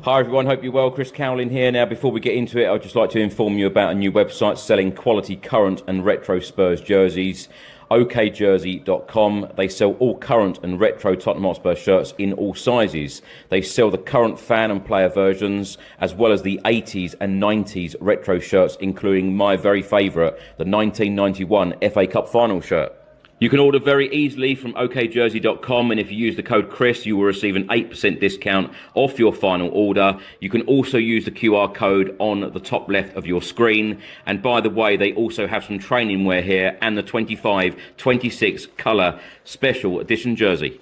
Hi everyone, hope you're well. Chris Cowlin here. Now, before we get into it, I'd just like to inform you about a new website selling quality current and retro Spurs jerseys, okjersey.com. They sell all current and retro Tottenham Hotspur shirts in all sizes. They sell the current fan and player versions, as well as the 80s and 90s retro shirts, including my very favourite, the 1991 FA Cup final shirt. You can order very easily from okjersey.com, and if you use the code Chris, you will receive an 8% discount off your final order. You can also use the QR code on the top left of your screen. And by the way, they also have some training wear here and the 25-26 colour special edition jersey.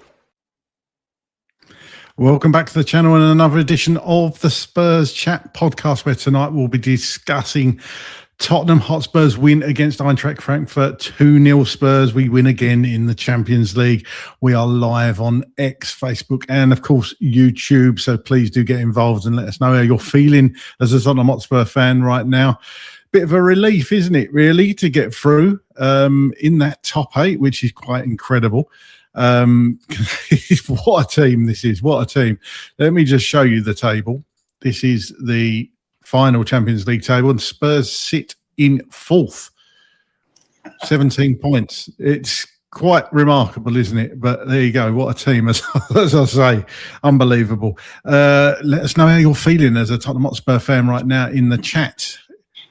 Welcome back to the channel and another edition of the Spurs Chat Podcast, where tonight we'll be discussing Tottenham Hotspur's win against Eintracht Frankfurt, 2-0 Spurs. We win again in the Champions League. We are live on X, Facebook, and of course YouTube. So please do get involved and let us know how you're feeling as a Tottenham Hotspur fan right now. Bit of a relief, isn't it, really, to get through in that top 8, which is quite incredible. What a team this is. What a team. Let me just show you the table. This is the final Champions League table, and Spurs sit in 4th, 17 points. It's quite remarkable, isn't it? But there you go. What a team, as I say. Unbelievable. Let us know how you're feeling as a Tottenham Hotspur fan right now in the chat.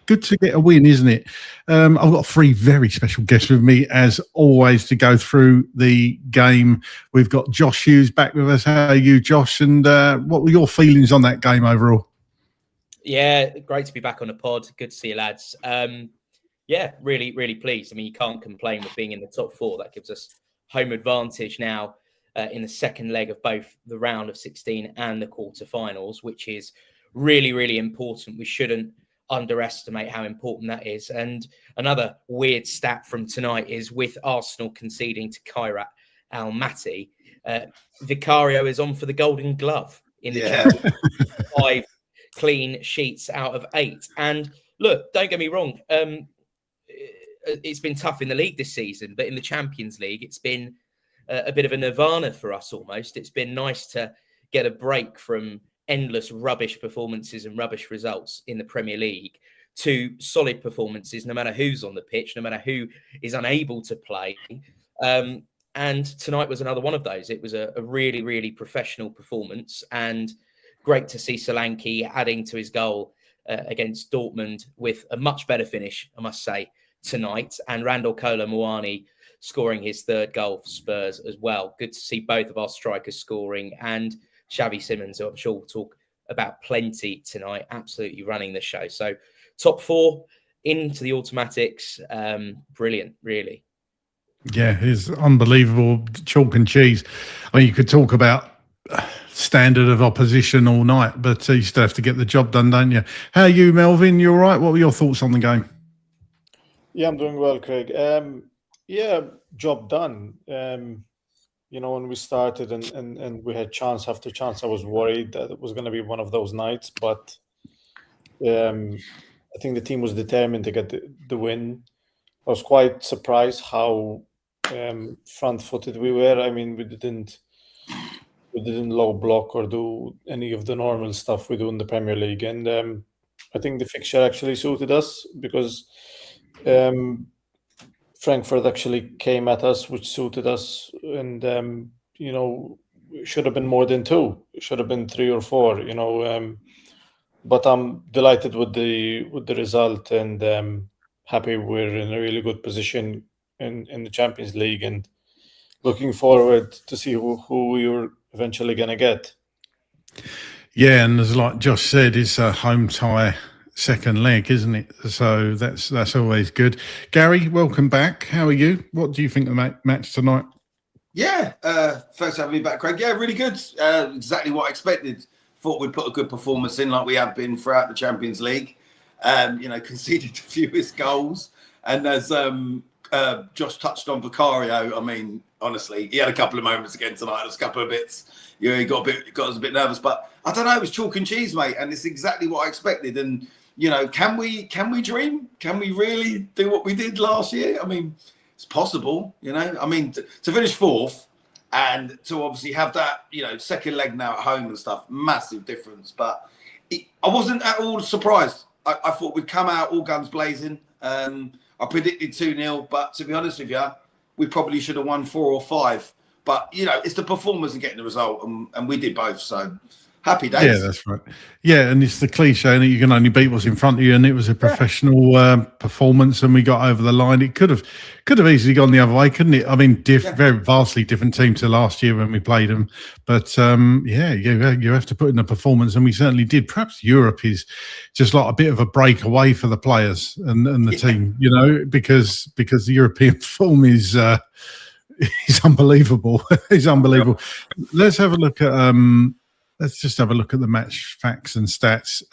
Good to get a win, isn't it? I've got 3 very special guests with me, as always, to go through the game. We've got Josh Hughes back with us. How are you, Josh? And what were your feelings on that game overall? Yeah, great to be back on the pod. Good to see you, lads. Yeah, really, really pleased. I mean, you can't complain with being in the top 4. That gives us home advantage now in the second leg of both the round of 16 and the quarterfinals, which is really, really important. We shouldn't underestimate how important that is. And another weird stat from tonight is, with Arsenal conceding to Xuereb Almaty, Vicario is on for the Golden Glove in the Champions League. 5 clean sheets out of 8. And look, don't get me wrong, it's been tough in the league this season, but in the Champions League, it's been a bit of a nirvana for us almost. It's been nice to get a break from endless rubbish performances and rubbish results in the Premier League to solid performances, no matter who's on the pitch, no matter who is unable to play. And tonight was another one of those. It was a really, really professional performance, and great to see Solanke adding to his goal against Dortmund with a much better finish, I must say, tonight. And Randall Maloney scoring his 3rd goal for Spurs as well. Good to see both of our strikers scoring, and Xavi Simons, who I'm sure we'll talk about plenty tonight, absolutely running the show. So top 4 into the automatics. Brilliant, really. Yeah, it's unbelievable. Chalk and cheese. I mean, you could talk about standard of opposition all night, but you still have to get the job done, don't you? How are you, Melvyn? You all right? What were your thoughts on the game? Yeah, I'm doing well, Craig. Yeah, job done. You know, when we started and we had chance after chance, I was worried that it was going to be one of those nights, but I think the team was determined to get the win. I was quite surprised how front-footed we were. I mean, we didn't low block or do any of the normal stuff we do in the Premier League. And I think the fixture actually suited us, because Frankfurt actually came at us, which suited us. And, you know, it should have been more than 2. It should have been 3 or 4, you know. But I'm delighted with the result, and happy we're in a really good position in the Champions League, and looking forward to see who we're eventually going to get. Yeah, and as like Josh said, it's a home tie second leg, isn't it? So that's always good. Gary, welcome back. How are you? What do you think of the match tonight? Yeah, thanks for having me back, Craig. Yeah, really good. Exactly what I expected. Thought we'd put a good performance in, like we have been throughout the Champions League. You know, conceded the fewest goals. And as Josh touched on Vicario, I mean, honestly, he had a couple of moments again tonight. There's a couple of bits. You know, he got us a bit nervous, but I don't know. It was chalk and cheese, mate, and it's exactly what I expected. And you know, can we dream? Can we really do what we did last year? I mean, it's possible. You know, I mean, to finish 4th And to obviously have that, second leg now at home and stuff, massive difference. But I wasn't at all surprised. I thought we'd come out all guns blazing. I predicted 2-0, but to be honest with you, we probably should have won 4 or 5. But, it's the performers and getting the result, and we did both. So happy days. Yeah, that's right. Yeah, and it's the cliche that you can only beat what's in front of you, and it was a professional performance, and we got over the line. It could have easily gone the other way, couldn't it? I mean, very vastly different team to last year when we played them. But you have to put in a performance, and we certainly did. Perhaps Europe is just like a bit of a breakaway for the players and the team, because the European form is unbelievable. It's unbelievable. Let's have a look at. Let's just have a look at the match facts and stats.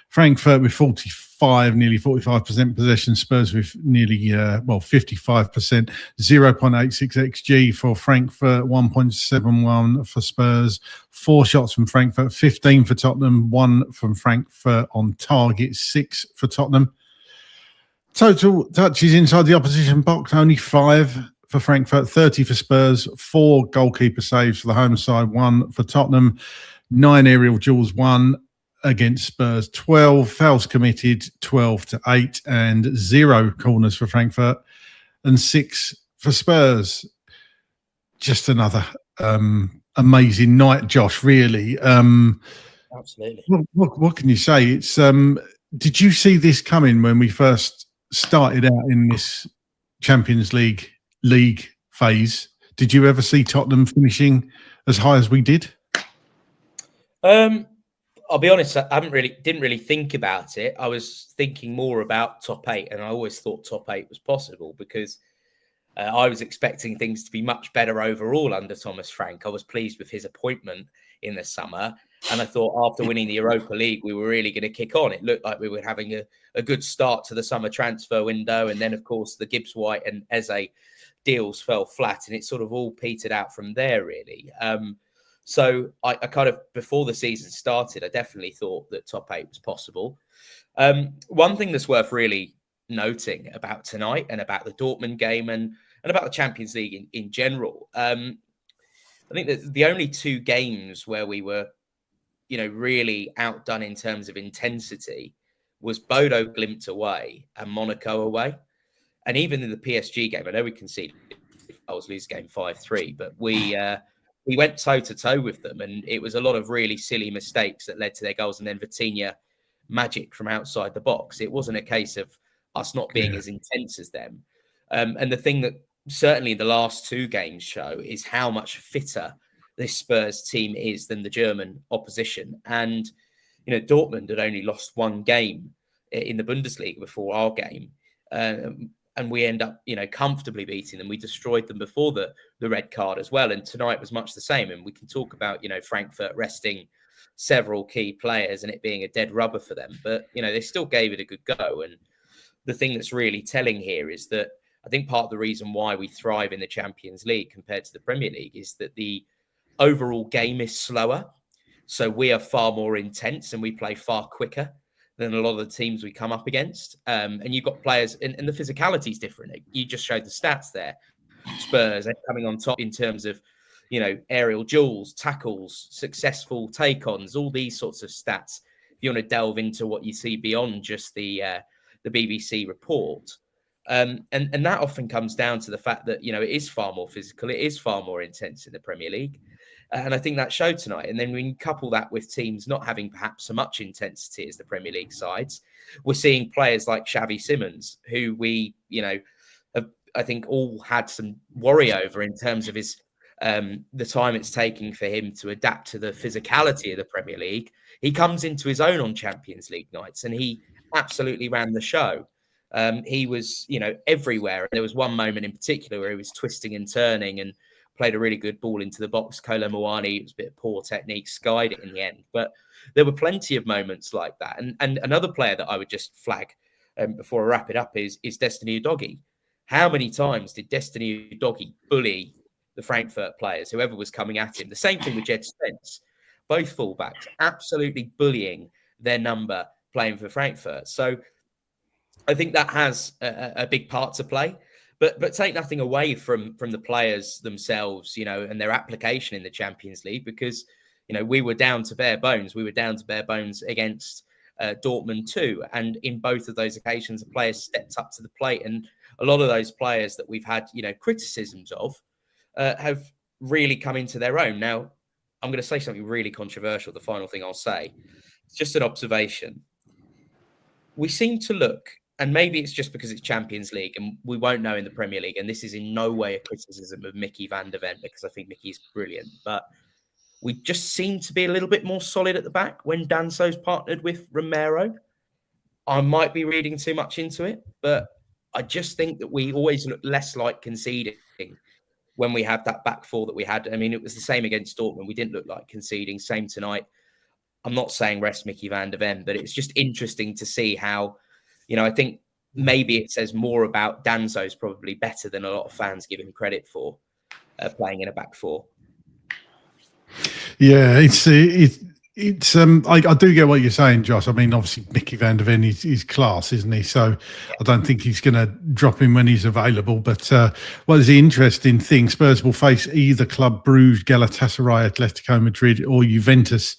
Frankfurt with 45, nearly 45% possession. Spurs with nearly 55%. 0.86 XG for Frankfurt. 1.71 for Spurs. 4 shots from Frankfurt. 15 for Tottenham. 1 from Frankfurt on target. 6 for Tottenham. Total touches inside the opposition box. Only 5 for Frankfurt, 30 for Spurs, 4 goalkeeper saves for the home side, 1 for Tottenham, 9 aerial duels, 1 against Spurs, 12 fouls committed, 12-8, and 0 corners for Frankfurt, and 6 for Spurs. Just another amazing night, Josh, really. Absolutely. What can you say? It's did you see this coming when we first started out in this Champions League phase? Did you ever see Tottenham finishing as high as we did? I'll be honest, I didn't really think about it. I was thinking more about top 8, and I always thought top 8 was possible because I was expecting things to be much better overall under Thomas Frank. I was pleased with his appointment in the summer, and I thought after winning the Europa League, we were really going to kick on. It looked like we were having a good start to the summer transfer window, and then, of course, the Gibbs White and Eze deals fell flat, and it sort of all petered out from there, really. So I kind of, before the season started, I definitely thought that top 8 was possible. One thing that's worth really noting about tonight and about the Dortmund game and about the Champions League in general, I think that the only 2 games where we were, really outdone in terms of intensity was Bodo Glimt away and Monaco away. And even in the PSG game, I know we conceded, I was losing game 5-3, but we went toe-to-toe with them, and it was a lot of really silly mistakes that led to their goals, and then Vitinha magic from outside the box. It wasn't a case of us not being as intense as them. And the thing that certainly the last 2 games show is how much fitter this Spurs team is than the German opposition. And, Dortmund had only lost 1 game in the Bundesliga before our game. And we end up, comfortably beating them. We destroyed them before the red card as well. And tonight was much the same. And we can talk about, Frankfurt resting several key players and it being a dead rubber for them. But, they still gave it a good go. And the thing that's really telling here is that I think part of the reason why we thrive in the Champions League compared to the Premier League is that the overall game is slower. So we are far more intense and we play far quicker than a lot of the teams we come up against. And you've got players, and the physicality is different. You just showed the stats there. Spurs are coming on top in terms of, aerial duels, tackles, successful take-ons, all these sorts of stats. If you want to delve into what you see beyond just the BBC report. And that often comes down to the fact that, it is far more physical. It is far more intense in the Premier League. And I think that showed tonight. And then when you couple that with teams not having perhaps so much intensity as the Premier League sides, we're seeing players like Xavi Simons, who we, have, I think, all had some worry over in terms of his the time it's taking for him to adapt to the physicality of the Premier League. He comes into his own on Champions League nights, and he absolutely ran the show. He was, everywhere. There was one moment in particular where he was twisting and turning and played a really good ball into the box. Kolo Muani, it was a bit of poor technique, skied it in the end. But there were plenty of moments like that. And another player that I would just flag before I wrap it up is Destiny Udogie. How many times did Destiny Udogie bully the Frankfurt players, whoever was coming at him? The same thing with Jed Spence. Both fullbacks absolutely bullying their number playing for Frankfurt. So I think that has a big part to play. But take nothing away from the players themselves, and their application in the Champions League, because we were down to bare bones. We were down to bare bones against Dortmund too, and in both of those occasions, the players stepped up to the plate, and a lot of those players that we've had criticisms of have really come into their own. Now, I'm going to say something really controversial. The final thing I'll say, it's just an observation. We seem to look. And maybe it's just because it's Champions League and we won't know in the Premier League. And this is in no way a criticism of Mickey van der Ven, because I think Mickey's brilliant. But we just seem to be a little bit more solid at the back when Danso's partnered with Romero. I might be reading too much into it, but I just think that we always look less like conceding when we have that back four that we had. I mean, it was the same against Dortmund. We didn't look like conceding. Same tonight. I'm not saying rest Mickey van der Ven, but it's just interesting to see how, I think maybe it says more about Danso's probably better than a lot of fans give him credit for playing in a back four. Yeah, it's I do get what you're saying, Josh. I mean, obviously Mickey van der Ven is class, isn't he? So I don't think he's going to drop him when he's available. But what is the interesting thing? Spurs will face either Club Brugge, Galatasaray, Atletico Madrid, or Juventus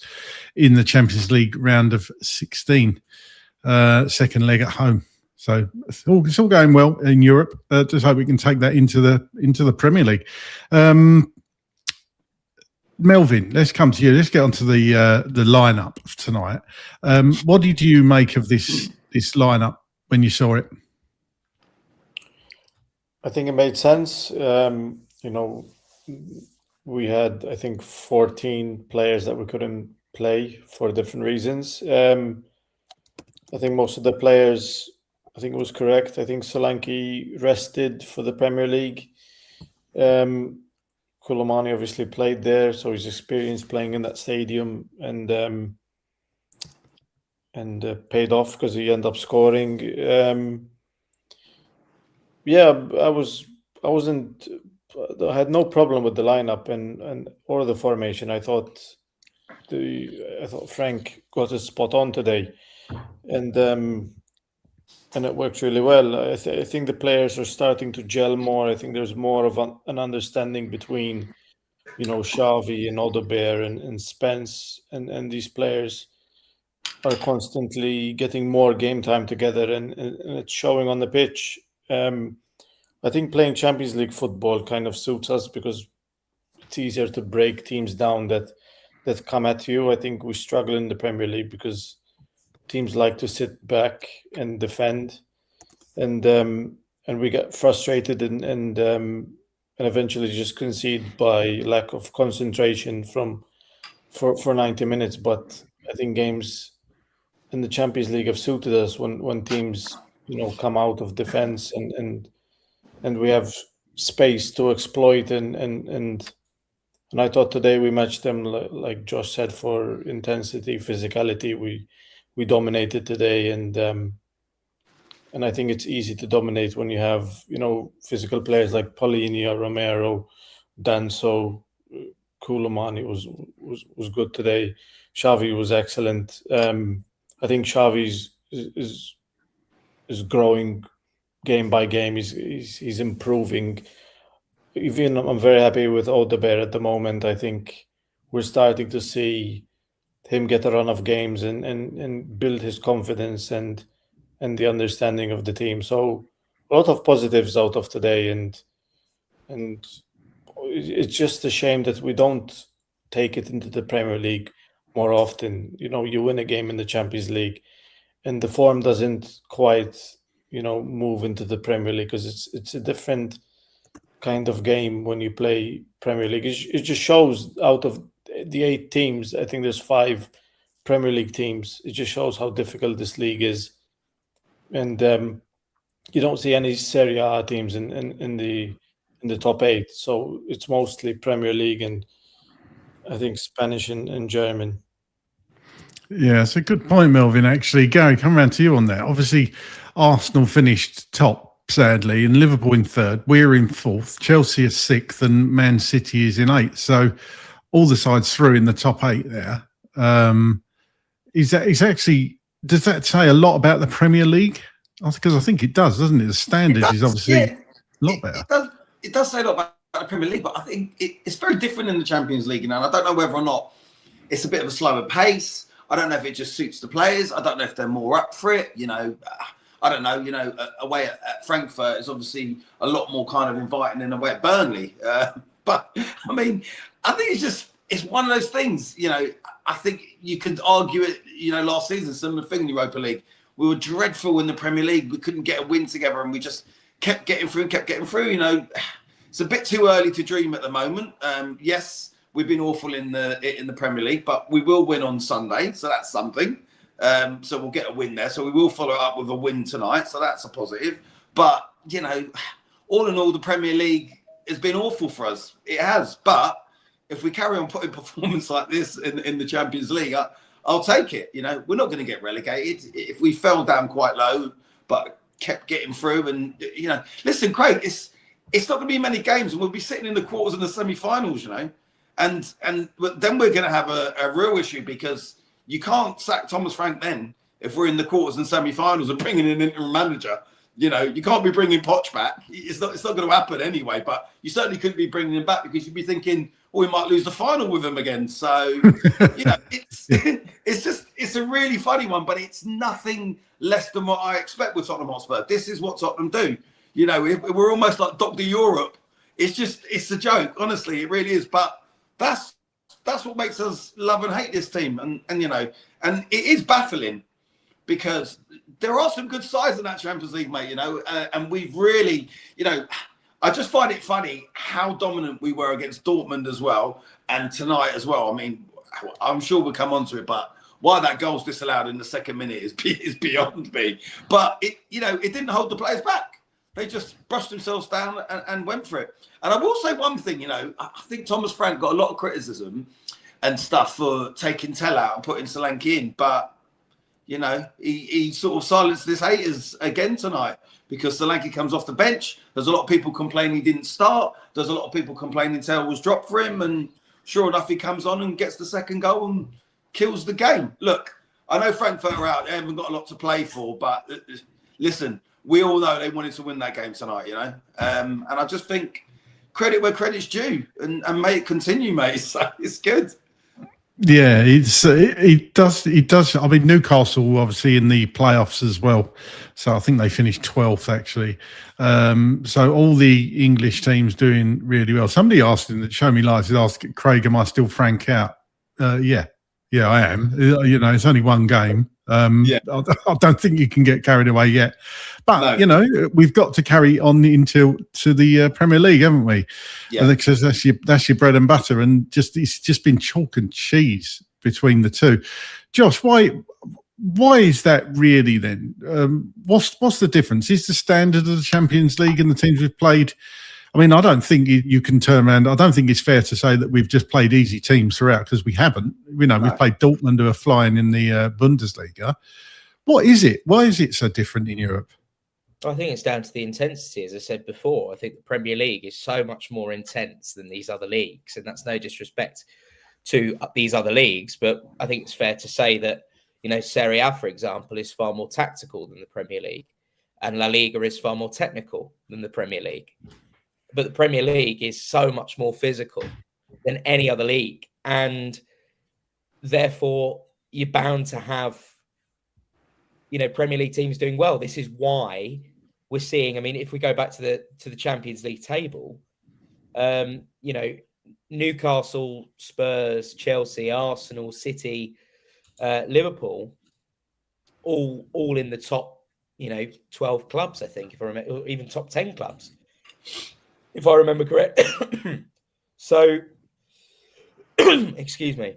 in the Champions League round of 16. Second leg at home, so it's all going well in Europe. Just hope we can take that into the Premier League. Melvyn, let's come to you. Let's get onto the lineup tonight. What did you make of this lineup when you saw it? I think it made sense. We had, I think, 14 players that we couldn't play for different reasons. I think most of the players, I think it was correct. I think Solanke rested for the Premier League. Koulibaly obviously played there, so he's experienced playing in that stadium, and paid off because he ended up scoring. I had no problem with the lineup and or the formation. I thought Frank got it spot on today. And it works really well. I think the players are starting to gel more. I think there's more of an understanding between, Xavi and Odegaard and Spence, and these players are constantly getting more game time together, and it's showing on the pitch. I think playing Champions League football kind of suits us because it's easier to break teams down that come at you. I think we struggle in the Premier League because teams like to sit back and defend, and we get frustrated and eventually just concede by lack of concentration for 90 minutes. But I think games in the Champions League have suited us when teams come out of defense and we have space to exploit and I thought today we matched them like Josh said for intensity, physicality. We dominated today, and I think it's easy to dominate when you have physical players like Paulinho, Romero, Danso, Koulibaly was good today. Xavi was excellent. I think Xavi is growing game by game. He's improving. Even I'm very happy with Odegaard at the moment. I think we're starting to see him get a run of games and build his confidence and the understanding of the team. So a lot of positives out of today, and it's just a shame that we don't take it into the Premier League more often. You win a game in the Champions League and the form doesn't quite move into the Premier League because it's a different kind of game when you play Premier League. It just shows out of the 8 teams, I think there's 5 Premier League teams. It just shows how difficult this league is, and you don't see any Serie A teams in the top 8. So it's mostly Premier League and I think Spanish and German. Yeah, it's a good point, Melvyn. Actually, Gary, come around to you on that. Obviously, Arsenal finished top, sadly, and Liverpool in 3rd. We're in 4th. Chelsea is 6th, and Man City is in 8th. So all the sides through in the top 8 there. Does that say a lot about the Premier League? Because I think it does, doesn't it? The standard is obviously A lot better. It does say a lot about the Premier League, but I think it's very different in the Champions League. And I don't know whether or not it's a bit of a slower pace. I don't know if it just suits the players. I don't know if they're more up for it. I don't know. Away at Frankfurt is obviously a lot more kind of inviting than away at Burnley. But I mean, I think it's one of those things. I think you could argue it. Last season, similar thing in the Europa League. We were dreadful in the Premier League. We couldn't get a win together, and we just kept getting through. It's a bit too early to dream at the moment. Yes, we've been awful in the Premier League, but we will win on Sunday, so that's something. So we'll get a win there. So we will follow up with a win tonight, so that's a positive. But all in all, the Premier League has been awful for us. It has. But if we carry on putting performance like this in the Champions League, I'll take it. We're not going to get relegated. If we fell down quite low, but kept getting through, and listen, Craig, it's not going to be many games, and we'll be sitting in the quarters and the semi-finals, and then we're going to have a real issue, because you can't sack Thomas Frank then if we're in the quarters and semi-finals and bringing in an interim manager. You can't be bringing Poch back. It's not going to happen anyway. But you certainly couldn't be bringing him back, because you'd be thinking, we might lose the final with him again. So it's a really funny one, but it's nothing less than what I expect with Tottenham Hotspur. This is what Tottenham do. We're almost like Dr. Europe. It's a joke. Honestly, it really is. But that's what makes us love and hate this team. And it is baffling, because there are some good sides in that Champions League, mate, and we've really, I just find it funny how dominant we were against Dortmund as well, and tonight as well. I mean, I'm sure we'll come on to it, but why that goal's disallowed in the second minute is beyond me. But it didn't hold the players back. They just brushed themselves down and went for it. And I will say one thing, I think Thomas Frank got a lot of criticism and stuff for taking Tell out and putting Solanke in, but he sort of silenced his haters again tonight, because Solanke comes off the bench. There's a lot of people complaining he didn't start. There's a lot of people complaining Tell was dropped for him. And sure enough, he comes on and gets the second goal and kills the game. Look, I know Frankfurt are out. They haven't got a lot to play for. But listen, we all know they wanted to win that game tonight, and I just think credit where credit's due, and may it continue, mate. So it's good. Yeah, it does. I mean, Newcastle obviously in the playoffs as well, so I think they finished 12th actually. So all the English teams doing really well. Somebody asked in the Show Me Live, asked Craig, "Am I still Frank out?" Yeah, I am. It's only one game. I don't think you can get carried away yet. But no. We've got to carry on to the Premier League, haven't we? Yeah, because that's your bread and butter, and it's just been chalk and cheese between the two. Josh, why is that really then? What's the difference? Is the standard of the Champions League and the teams we've played? I mean, I don't think you can turn around. I don't think it's fair to say that we've just played easy teams throughout, because we haven't. We've played Dortmund, who are flying in the Bundesliga. What is it? Why is it so different in Europe? I think it's down to the intensity, as I said before. I think the Premier League is so much more intense than these other leagues, and that's no disrespect to these other leagues, but I think it's fair to say that, Serie A, for example, is far more tactical than the Premier League, and La Liga is far more technical than the Premier League. But the Premier League is so much more physical than any other league, and therefore you're bound to have, Premier League teams doing well. This is why we're seeing. I mean, if we go back to the Champions League table, Newcastle, Spurs, Chelsea, Arsenal, City, Liverpool, all in the top, 12 clubs, I think, if I remember, or even top 10 clubs, if I remember correct. So, excuse me.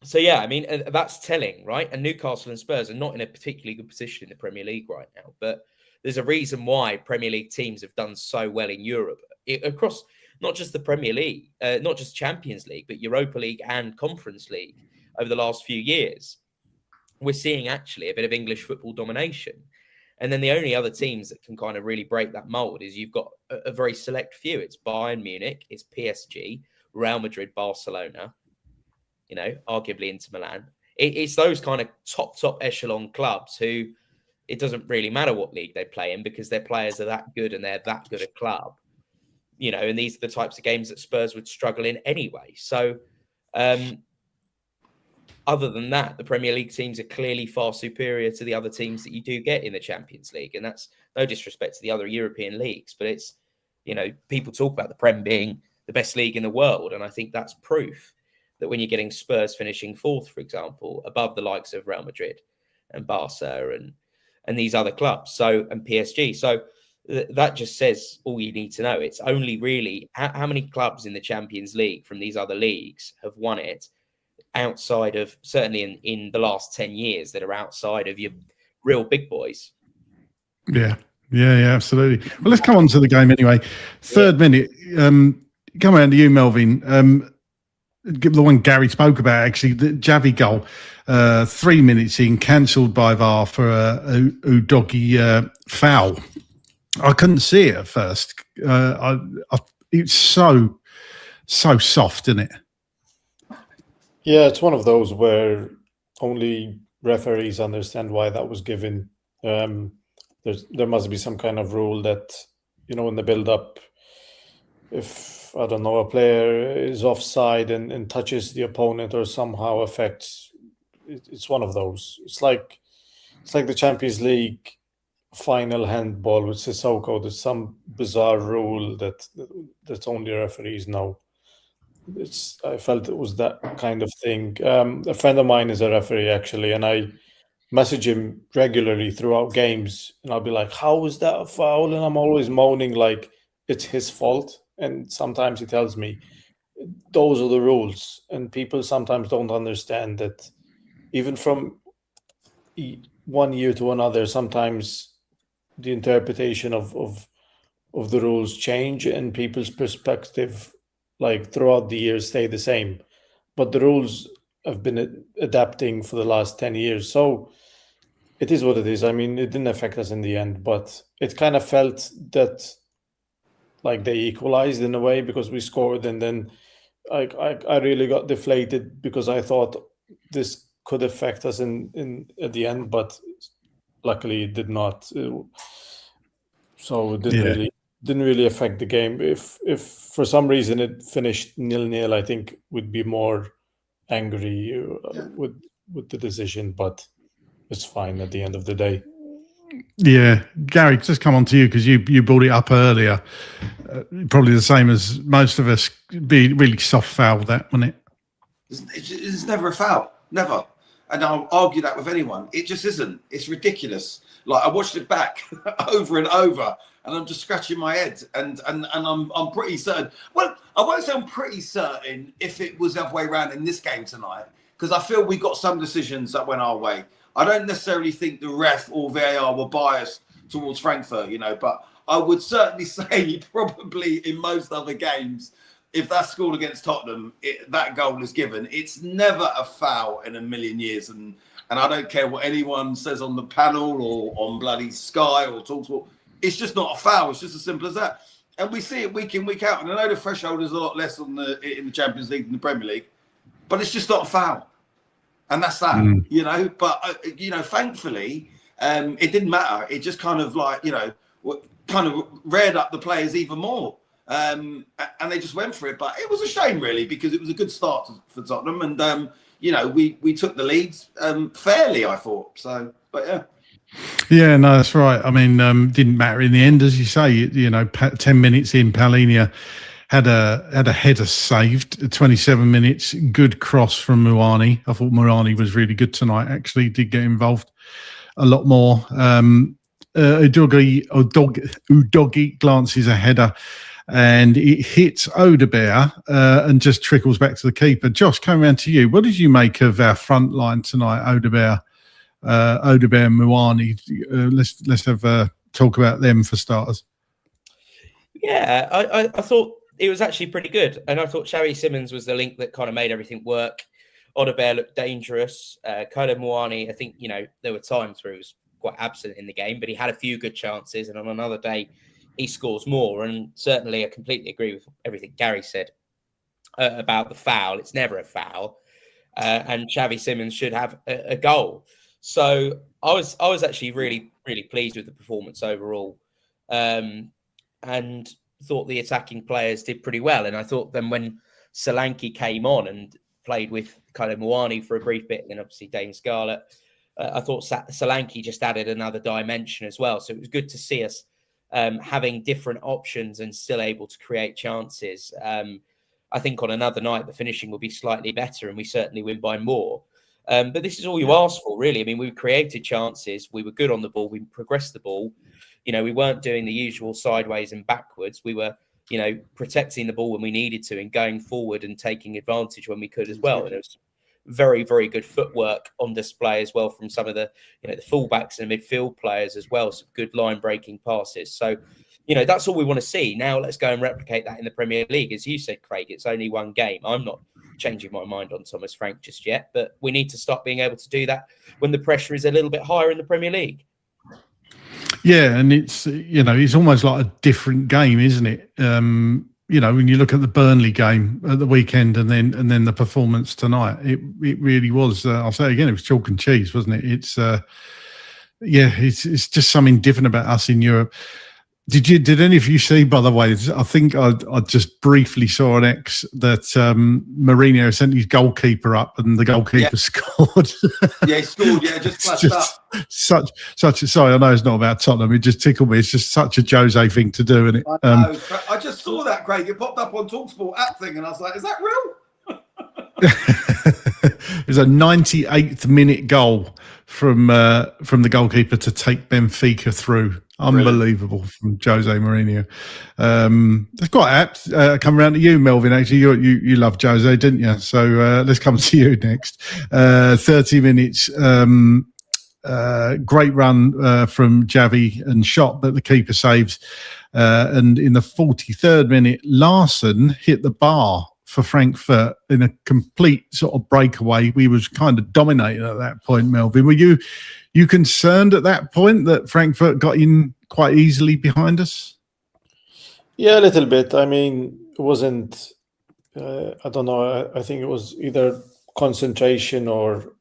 So, yeah, I mean, that's telling, right? And Newcastle and Spurs are not in a particularly good position in the Premier League right now. But there's a reason why Premier League teams have done so well in Europe, across not just the Premier League, not just Champions League, but Europa League and Conference League over the last few years. We're seeing actually a bit of English football domination. And then the only other teams that can kind of really break that mold is you've got a very select few. It's Bayern Munich, it's PSG, Real Madrid, Barcelona, arguably Inter Milan. It's those kind of top echelon clubs who, it doesn't really matter what league they play in because their players are that good and they're that good a club, and these are the types of games that Spurs would struggle in anyway. So other than that, the Premier League teams are clearly far superior to the other teams that you do get in the Champions League. And that's no disrespect to the other European leagues, but it's, people talk about the Prem being the best league in the world. And I think that's proof that when you're getting Spurs finishing fourth, for example, above the likes of Real Madrid and Barca and these other clubs, and PSG. So that just says all you need to know. It's only really how many clubs in the Champions League from these other leagues have won it outside of, certainly in the last 10 years, that are outside of your real big boys. Yeah, absolutely. Well, let's come on to the game anyway. Third minute, come around to you, Melvyn. The one Gary spoke about, actually, the Javi goal, 3 minutes in, cancelled by VAR for a Udogie foul. I couldn't see it at first. It's so soft, isn't it? Yeah, it's one of those where only referees understand why that was given. There must be some kind of rule that, in the build-up, if, I don't know, a player is offside and touches the opponent or somehow affects, it's one of those. It's like the Champions League final handball with Sissoko. There's some bizarre rule that only referees know. I felt it was that kind of thing. A friend of mine is a referee, actually, and I message him regularly throughout games, and I'll be like, how is that a foul? And I'm always moaning like it's his fault. And sometimes he tells me, those are the rules. And people sometimes don't understand that even from 1 year to another, sometimes the interpretation of the rules change and people's perspective, like throughout the years, stay the same. But the rules have been adapting for the last 10 years. So it is what it is. I mean, it didn't affect us in the end, but it kind of felt that like they equalized in a way because we scored. And then I really got deflated because I thought this could affect us in at the end, but luckily it did not. So it didn't really affect the game. If for some reason it finished 0-0, I think we'd be more angry with the decision, but it's fine at the end of the day. Yeah, Gary, just come on to you because you brought it up earlier. Probably the same as most of us. Be really soft foul, that, wasn't it? It's never a foul, never. And I'll argue that with anyone. It just isn't. It's ridiculous. Like, I watched it back over and over, and I'm just scratching my head. And I'm pretty certain. Well, I won't say I'm pretty certain if it was the other way around in this game tonight, because I feel we got some decisions that went our way. I don't necessarily think the ref or VAR were biased towards Frankfurt, but I would certainly say probably in most other games, if that's scored against Tottenham, that goal is given. It's never a foul in a million years. And I don't care what anyone says on the panel or on bloody Sky or TalkSport. It's just not a foul. It's just as simple as that. And we see it week in, week out. And I know the threshold is a lot less in the Champions League than the Premier League, but it's just not a foul. And that's that, But, thankfully, it didn't matter. It just kind of kind of reared up the players even more. And they just went for it. But it was a shame, really, because it was a good start for Tottenham. And, we took the leads fairly, I thought. So, but yeah. Yeah, no, that's right. I mean, didn't matter in the end, as you say. 10 minutes in, Palhinha had a header saved. 27 minutes, good cross from Muani. I thought Muani was really good tonight. Actually, did get involved a lot more. Udogie glances a header, and it hits Odegaard and just trickles back to the keeper. Josh, coming around to you. What did you make of our front line tonight, Odegaard and Muani? Let's have a talk about them for starters. Yeah, I thought it was actually pretty good. And I thought Xavi Simons was the link that kind of made everything work. Odegaard looked dangerous. Muani, I think, there were times where he was quite absent in the game, but he had a few good chances. And on another day, he scores more. And certainly I completely agree with everything Gary said about the foul. It's never a foul. And Xavi Simons should have a goal. So I was actually really really pleased with the performance overall, and thought the attacking players did pretty well. And I thought then when Solanke came on and played with kind of Maloney for a brief bit, and then obviously Dane Scarlett, I thought Solanke just added another dimension as well. So it was good to see us having different options and still able to create chances. I think on another night, the finishing will be slightly better and we certainly win by more. But this is all you ask for, really. I mean, we created chances. We were good on the ball. We progressed the ball. You know, we weren't doing the usual sideways and backwards. We were, you know, protecting the ball when we needed to and going forward and taking advantage when we could as well. And it was very, very good footwork on display as well from some of the, you know, the fullbacks and midfield players as well. Some good line breaking passes. So, you know, that's all we want to see. Now let's go and replicate that in the Premier League. As you said, Craig, it's only one game. I'm not changing my mind on Thomas Frank just yet, but we need to start being able to do that when the pressure is a little bit higher in the Premier League. Yeah, and it's, you know, it's almost like a different game, isn't it? You know, when you look at the Burnley game at the weekend and then the performance tonight, it really was. I'll say again, it was chalk and cheese, wasn't it? It's it's just something different about us in Europe. Did any of you see, by the way, I think I just briefly saw an X that Mourinho sent his goalkeeper up and the goalkeeper scored. Yeah, he scored, just flashed up. Such a, sorry, I know it's not about Tottenham, it just tickled me. It's just such a Jose thing to do, isn't it? I know. I just saw that, Craig. It popped up on TalkSport app thing and I was like, is that real? It was a 98th minute goal from the goalkeeper to take Benfica through. Unbelievable from Jose Mourinho. It's quite apt. Come around to you, Melvyn. Actually, you love Jose, didn't you? So let's come to you next. 30 minutes. Great run from Javi and shot, but the keeper saves. And in the 43rd minute, Larsson hit the bar for Frankfurt in a complete sort of breakaway. We was kind of dominating at that point, Melvyn. Were you concerned at that point that Frankfurt got in quite easily behind us? Yeah, a little bit. I mean, it wasn't, I don't know, I think it was either concentration or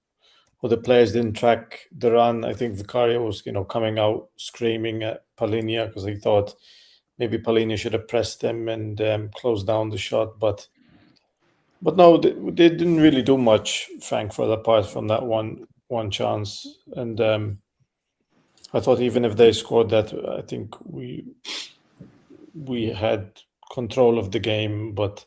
the players didn't track the run. I think Vicario was, coming out screaming at Palhinha because he thought maybe Palhinha should have pressed them and closed down the shot. But no, they didn't really do much, Frankfurt, apart from that one chance. And I thought even if they scored that, I think we had control of the game, but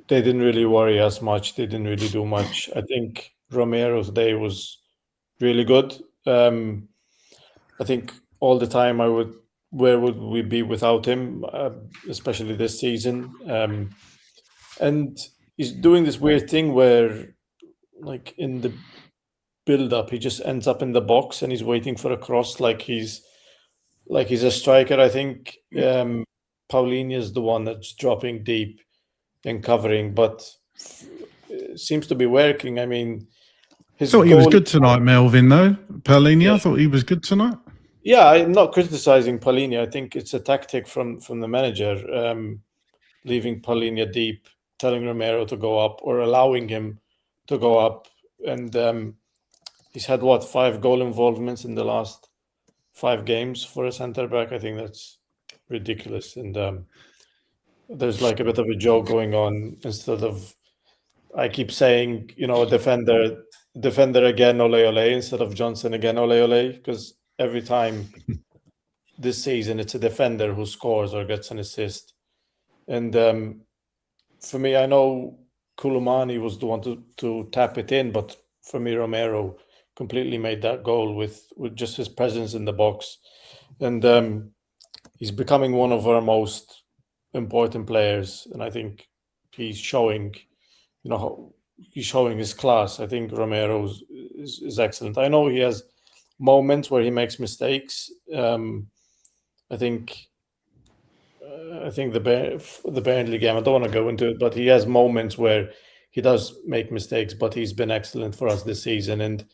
they didn't really worry as much. They didn't really do much. I think Romero's day was really good. I think all the time where would we be without him, especially this season? And he's doing this weird thing where, like, in the build-up, he just ends up in the box and he's waiting for a cross, like he's a striker. I think Paulinho is the one that's dropping deep and covering, but it seems to be working. I mean, I thought he was good tonight, Melvyn, though. Paulinho, yeah. I thought he was good tonight. Yeah, I'm not criticizing Paulinho. I think it's a tactic from the manager, leaving Paulinho deep, telling Romero to go up or allowing him to go up. And he's had, 5 goal involvements in the last 5 games for a centre-back. I think that's ridiculous. And there's like a bit of a joke going on. Instead of, I keep saying, defender again, ole ole, instead of Johnson again, ole ole, because every time this season it's a defender who scores or gets an assist. And for me, I know Koulibaly was the one to tap it in, but for me, Romero completely made that goal with just his presence in the box. And he's becoming one of our most important players. And I think he's showing, he's showing his class. I think Romero is excellent. I know he has moments where he makes mistakes. I think the Burnley game, I don't want to go into it, but he has moments where he does make mistakes, but he's been excellent for us this season. And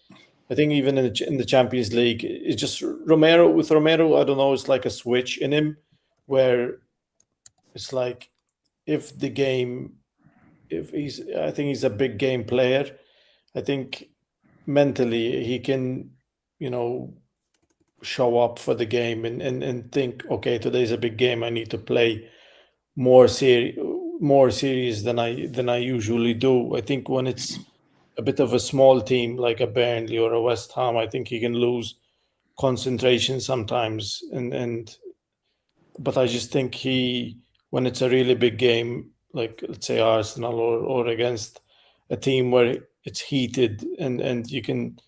I think even in the Champions League, it's just Romero. With Romero, I don't know, it's like a switch in him where it's like I think he's a big game player. I think mentally he can, show up for the game and think, okay, today's a big game. I need to play more serious than I usually do. I think when it's a bit of a small team like a Burnley or a West Ham, I think you can lose concentration sometimes. But I just think when it's a really big game, like let's say Arsenal or against a team where it's heated and you can,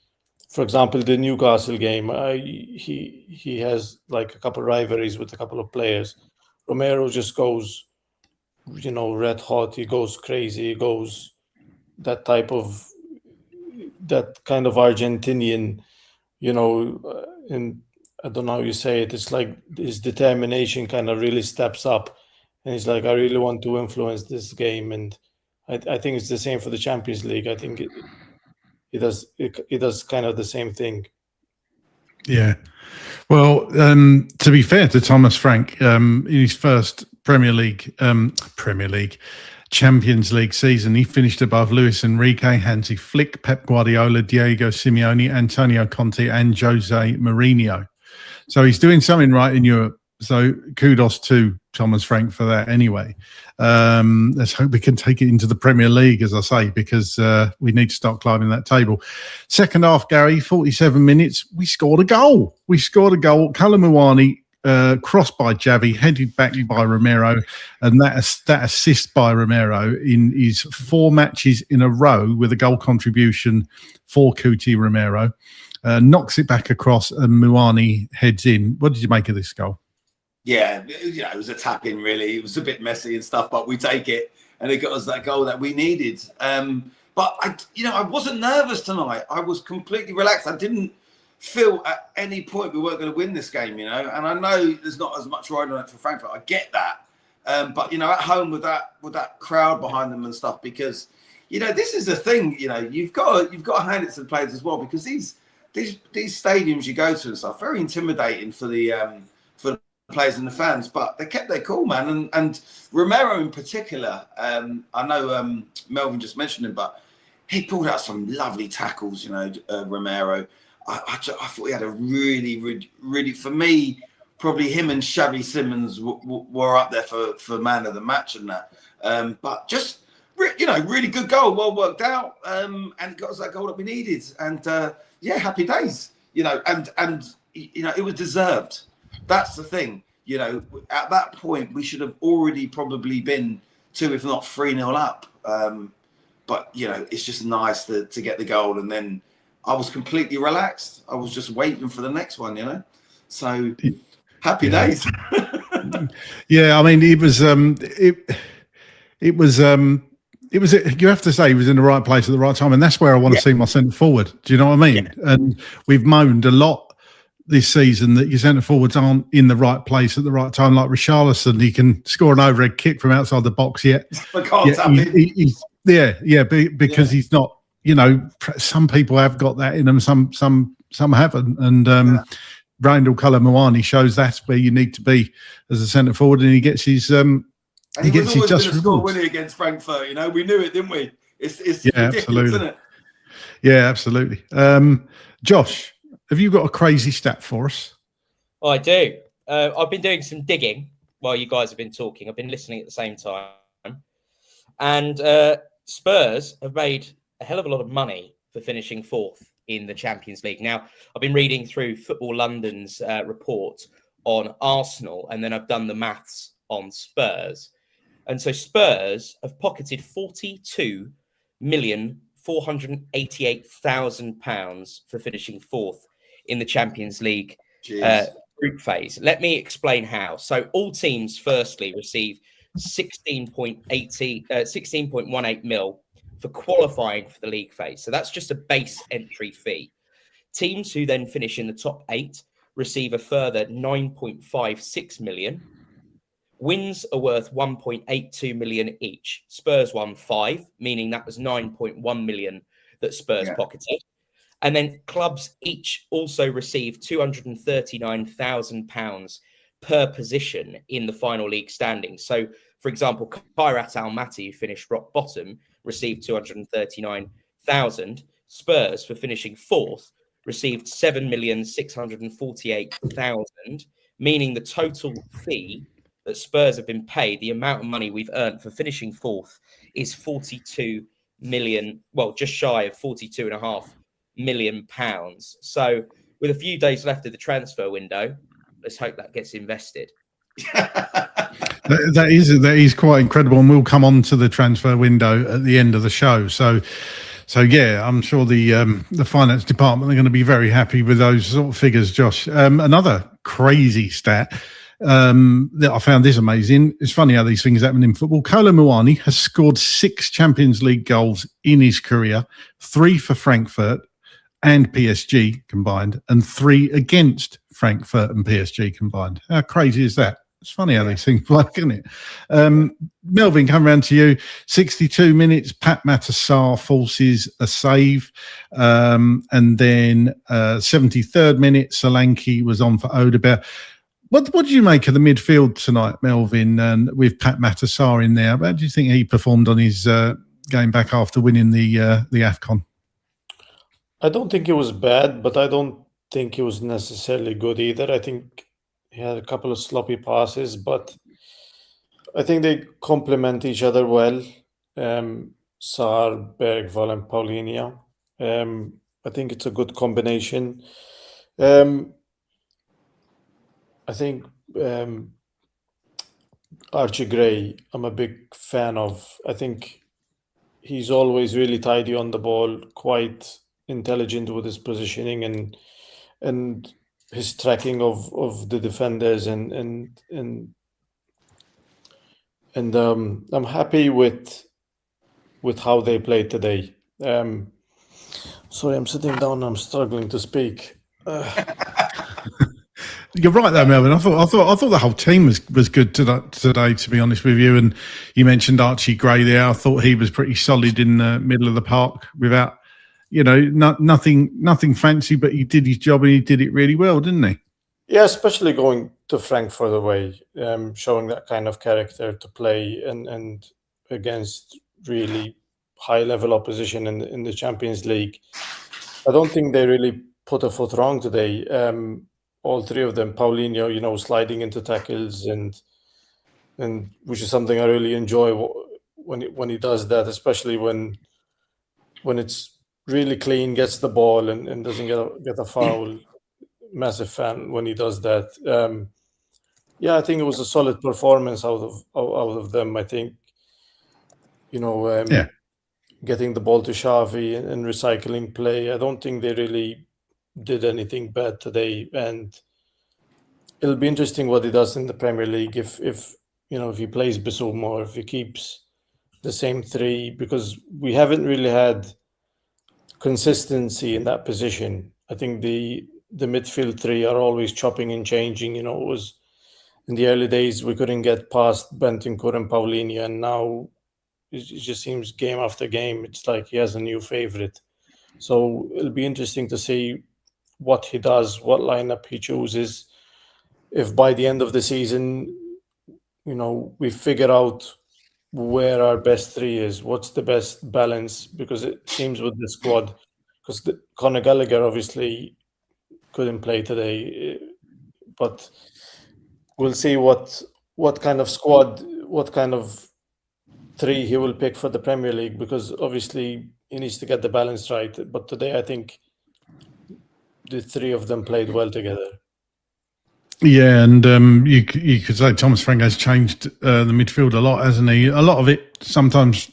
for example, the Newcastle game, he has like a couple of rivalries with a couple of players. Romero just goes, red hot. He goes crazy. He goes that kind of Argentinian, and I don't know how you say it. It's like his determination kind of really steps up, and he's like, I really want to influence this game, and I think it's the same for the Champions League. I think it does kind of the same thing. Yeah. Well, to be fair to Thomas Frank, in his first Champions League season, he finished above Luis Enrique, Hansi Flick, Pep Guardiola, Diego Simeone, Antonio Conte, and Jose Mourinho. So he's doing something right in Europe. So kudos to Thomas Frank for that anyway. Let's hope we can take it into the Premier League, as I say, because we need to start climbing that table. Second half, Gary, 47 minutes, we scored a goal. Kolo Muani, crossed by Javi, headed back by Romero, and that assist by Romero in his 4 matches in a row with a goal contribution for Cuti Romero. Knocks it back across and Muani heads in. What did you make of this goal? Yeah, it was a tap in, really. It was a bit messy and stuff, but we take it, and it got us that goal that we needed. But I wasn't nervous tonight. I was completely relaxed. I didn't feel at any point we weren't going to win this game, And I know there's not as much riding on it for Frankfurt. I get that, but at home with that crowd behind them and stuff, because this is the thing. You've got to hand it to the players as well, because these stadiums you go to and stuff, very intimidating for the players and the fans, but they kept their cool, man. And Romero in particular, I know Melvyn just mentioned him, but he pulled out some lovely tackles, Romero. I thought he had a really, for me, probably him and Xavi Simons were up there for man of the match and that. But just, really good goal, well worked out, and it got us that goal that we needed. And happy days, and it was deserved. That's the thing, at that point, we should have already probably been 2, if not 3-0 up. But, it's just nice to get the goal. And then I was completely relaxed. I was just waiting for the next one, So happy days. Yeah, I mean, it was, you have to say he was in the right place at the right time. And that's where I want to see my centre forward. Do you know what I mean? Yeah. And we've moaned a lot this season that your centre forwards aren't in the right place at the right time. Like Richarlison, he can score an overhead kick from outside the box yet. Because he's not. Some people have got that in them. Some haven't. And Randall Kolo Muani shows that's where you need to be as a centre forward, and he gets his. He gets his just score winning against Frankfurt. We knew it, didn't we? It's ridiculous, absolutely. Isn't it? Yeah, absolutely. Josh, have you got a crazy stat for us? I do. I've been doing some digging while you guys have been talking. I've been listening at the same time. And Spurs have made a hell of a lot of money for finishing 4th in the Champions League. Now, I've been reading through Football London's report on Arsenal, and then I've done the maths on Spurs. And so Spurs have pocketed £42,488,000 for finishing 4th in the Champions League group phase. Let me explain how. So all teams firstly receive 16.18 mil for qualifying for the league phase. So that's just a base entry fee. Teams who then finish in the top 8 receive a further 9.56 million. Wins are worth 1.82 million each. Spurs won 5, meaning that was 9.1 million that Spurs pocketed. And then clubs each also receive £239,000 per position in the final league standings. So, for example, Kairat Almaty, who finished rock bottom, received 239,000. Spurs, for finishing 4th, received 7,648,000, meaning the total fee that Spurs have been paid, the amount of money we've earned for finishing fourth, is 42 million, well, just shy of 42.5 million pounds. So with a few days left of the transfer window, let's hope that gets invested. That is quite incredible, and we'll come on to the transfer window at the end of the show. So yeah, I'm sure the finance department are going to be very happy with those sort of figures, Josh. Another crazy stat that I found this amazing. It's funny how these things happen in football. Kolo Muani has scored 6 Champions League goals in his career, 3 for Frankfurt and PSG combined, and 3 against Frankfurt and PSG combined. How crazy is that? It's funny how these things work, isn't it? Melvyn, come round to you. 62 minutes, Pat Matasar forces a save. And then 73rd minute, Solanke was on for Odebear. What did you make of the midfield tonight, Melvyn, and with Pat Matasar in there? How do you think he performed on his game back after winning the AFCON? I don't think it was bad, but I don't think he was necessarily good either. I think he had a couple of sloppy passes, but I think they complement each other well. Sarr, Bergvall, and Paulinho. I think it's a good combination. I think Archie Gray, I'm a big fan of. I think he's always really tidy on the ball, quite intelligent with his positioning and his tracking of the defenders, and I'm happy with how they played today. Sorry, I'm sitting down. I'm struggling to speak. You're right though, Melvyn. I thought the whole team was good today, to be honest with you. And you mentioned Archie Gray there. I thought he was pretty solid in the middle of the park without, nothing fancy, but he did his job and he did it really well, didn't he? Yeah, especially going to Frankfurt away, showing that kind of character to play and against really high level opposition in the Champions League. I don't think they really put a foot wrong today. All 3 of them, Paulinho, sliding into tackles and which is something I really enjoy when he does that, especially when it's really clean, gets the ball and doesn't get a foul. Massive fan when he does that. I think it was a solid performance out of them. I think, getting the ball to Xavi and recycling play. I don't think they really did anything bad today, and it'll be interesting what he does in the Premier League if he plays Bissouma or if he keeps the same 3, because we haven't really had consistency in that position. I think the midfield 3 are always chopping and changing. It was in the early days we couldn't get past Bentancur and Paulinho, and now it just seems game after game it's like he has a new favorite. So it'll be interesting to see what he does, what lineup he chooses. If by the end of the season, we figure out where our best 3 is, what's the best balance, because it seems with the squad, because Conor Gallagher obviously couldn't play today, but we'll see what kind of squad, what kind of 3 he will pick for the Premier League, because obviously he needs to get the balance right. But today I think the 3 of them played well together. Yeah, and you could say Thomas Frank has changed the midfield a lot, hasn't he? A lot of it sometimes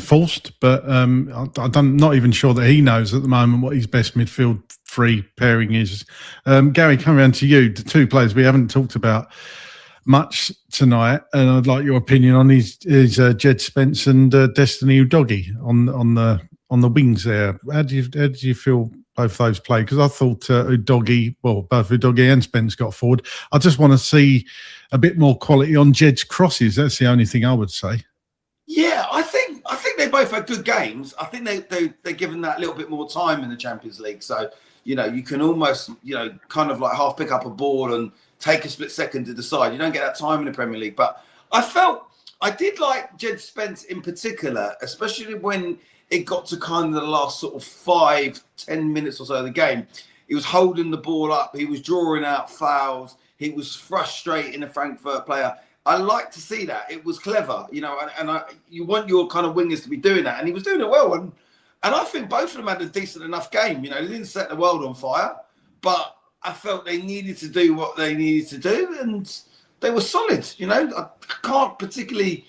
forced, but I'm not even sure that he knows at the moment what his best midfield 3 pairing is. Gary, coming around to you, the 2 players we haven't talked about much tonight, and I'd like your opinion on is Jed Spence and Destiny Udogie on the wings there. How did you feel both those played? Because I thought Udogie, both Udogie and Spence got forward. I just want to see a bit more quality on Jed's crosses. That's the only thing I would say. Yeah, I think they both had good games. I think they're given that little bit more time in the Champions League. So, you can almost, kind of like half pick up a ball and take a split second to decide. You don't get that time in the Premier League. But I did like Jed Spence in particular, especially when it got to kind of the last sort of 5-10 minutes or so of the game, he was holding the ball up. He was drawing out fouls. He was frustrating the Frankfurt player. I like to see that. It was clever, you know, you want your kind of wingers to be doing that. And he was doing it well. And I think both of them had a decent enough game. You know, they didn't set the world on fire, but I felt they needed to do what they needed to do. And they were solid, you know. I can't particularly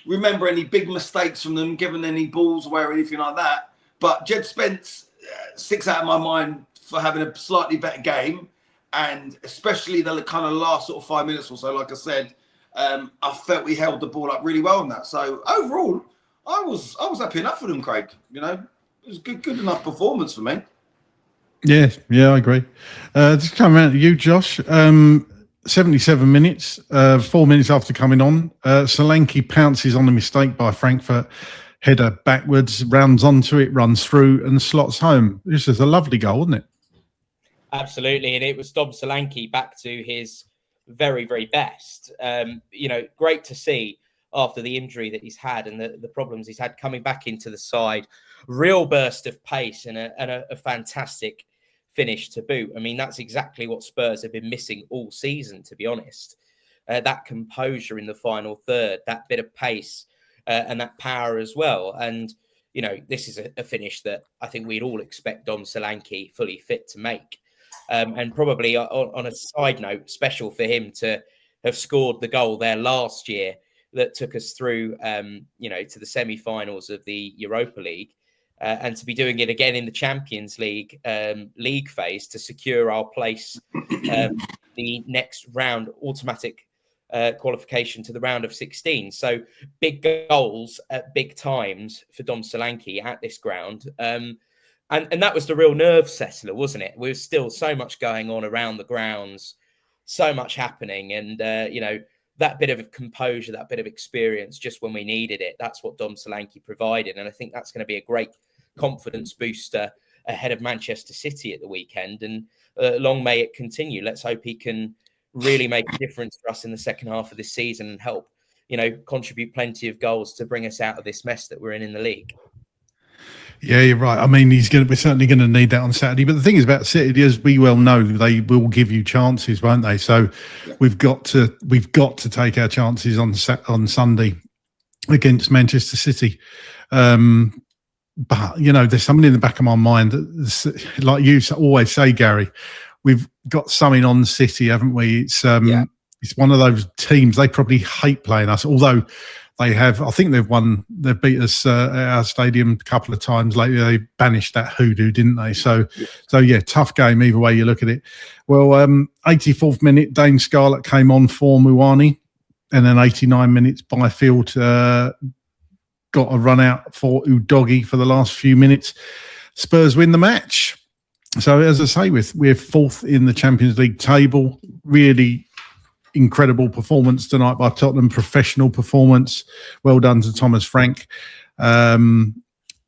remember any big mistakes from them, given any balls away or anything like that. But Jed Spence sticks out of my mind for having a slightly better game. And especially the kind of last sort of 5 minutes or so, like I said, I felt we held the ball up really well on that. So overall, I was happy enough for them, Craig. You know, it was good enough performance for me. Yeah, I agree. Just come around to you, Josh. 77 minutes, 4 minutes after coming on, Solanke pounces on a mistake by Frankfurt. Header backwards, rounds onto it, runs through and slots home. This is a lovely goal, isn't it? Absolutely, and it was Dom Solanke back to his very, very best. You know, great to see after the injury that he's had and the problems he's had coming back into the side. Real burst of pace and a fantastic finish to boot. I mean, that's exactly what Spurs have been missing all season, to be honest. That composure in the final third, that bit of pace and that power as well. And, you know, this is a finish that I think we'd all expect Dom Solanke fully fit to make. And probably on a side note, special for him to have scored the goal there last year that took us through, you know, to the semi-finals of the Europa League, and to be doing it again in the Champions League league phase to secure our place the next round, automatic qualification to the round of 16. So big goals at big times for Dom Solanke at this ground. And that was the real nerve settler, wasn't it? There was still so much going on around the grounds, so much happening. And, you know, that bit of composure, that bit of experience, just when we needed it, that's what Dom Solanke provided. And I think that's going to be a great confidence booster ahead of Manchester City at the weekend. And long may it continue. Let's hope he can really make a difference for us in the second half of this season and help, you know, contribute plenty of goals to bring us out of this mess that we're in the league. Yeah, you're right. I mean, we're certainly going to need that on Saturday. But the thing is about City, as we well know, they will give you chances, won't they? So we've got to take our chances on Sunday against Manchester City. But you know, there's something in the back of my mind that, like you always say, Gary, we've got something on City, haven't we? It's one of those teams. They probably hate playing us, although. They have, I think they've beat us at our stadium a couple of times lately. They banished that hoodoo, didn't they? So yeah, tough game either way you look at it. Well, 84th minute, Dane Scarlett came on for Muani, and then 89 minutes, Byfield got a run out for Udogie for the last few minutes. Spurs win the match. So as I say, we're fourth in the Champions League table. Really incredible performance tonight by Tottenham, professional performance. Well done to Thomas Frank. And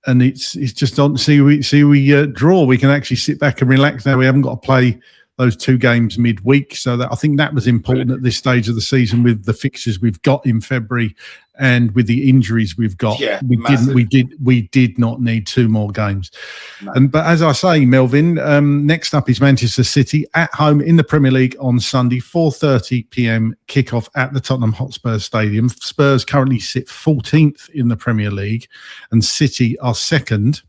it's just on. See we draw. We can actually sit back and relax now. We haven't got to play those two games midweek. So that I think that was important at this stage of the season with the fixtures we've got in February and with the injuries we've got. Yeah, we did not need two more games. No. But as I say, Melvyn, next up is Manchester City at home in the Premier League on Sunday, 4:30 p.m. kickoff at the Tottenham Hotspur Stadium. Spurs currently sit 14th in the Premier League, and City are second.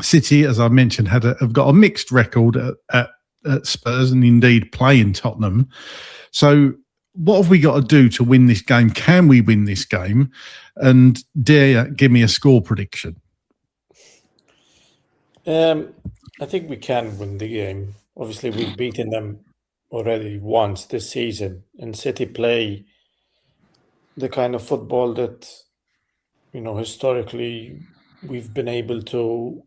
City, as I mentioned, have got a mixed record at Spurs and indeed playing Tottenham. So what have we got to do to win this game? Can we win this game? And dare give me a score prediction. I think we can win the game. Obviously, we've beaten them already once this season, and City play the kind of football that, you know, historically we've been able to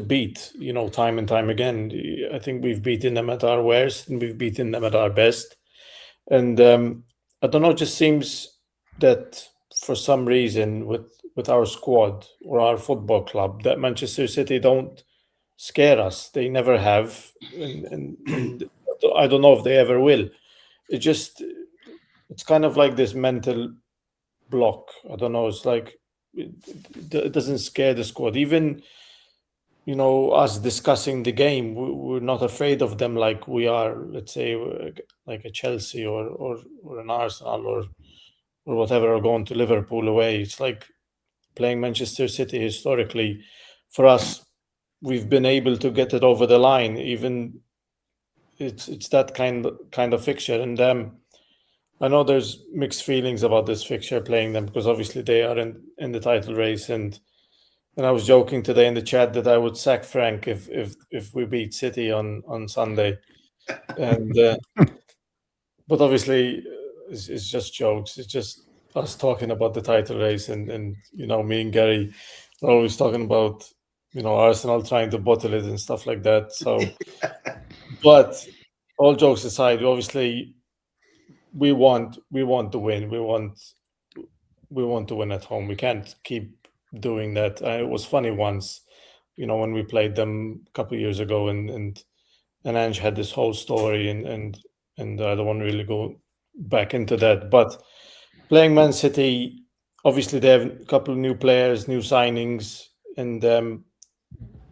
beat, you know, time and time again. I think we've beaten them at our worst and we've beaten them at our best. And I don't know, it just seems that for some reason with our squad or our football club, that Manchester City don't scare us. They never have. And I don't know if they ever will. It's kind of like this mental block. I don't know. It's like it doesn't scare the squad. Even, us discussing the game, we're not afraid of them like we are, let's say, like a Chelsea or an Arsenal or whatever, or going to Liverpool away. It's like playing Manchester City historically. For us, we've been able to get it over the line. Even it's that kind of fixture. And I know there's mixed feelings about this fixture, playing them, because obviously they are in the title race. And I was joking today in the chat that I would sack Frank if we beat City on Sunday. And but obviously it's just jokes. It's just us talking about the title race, and me and Gary are always talking about Arsenal trying to bottle it and stuff like that. So, but all jokes aside, obviously we want to win. We want to win at home. We can't keep doing that. It was funny once, when we played them a couple of years ago, and Ange had this whole story, and I don't want to really go back into that. But playing Man City, obviously they have a couple of new players, new signings, and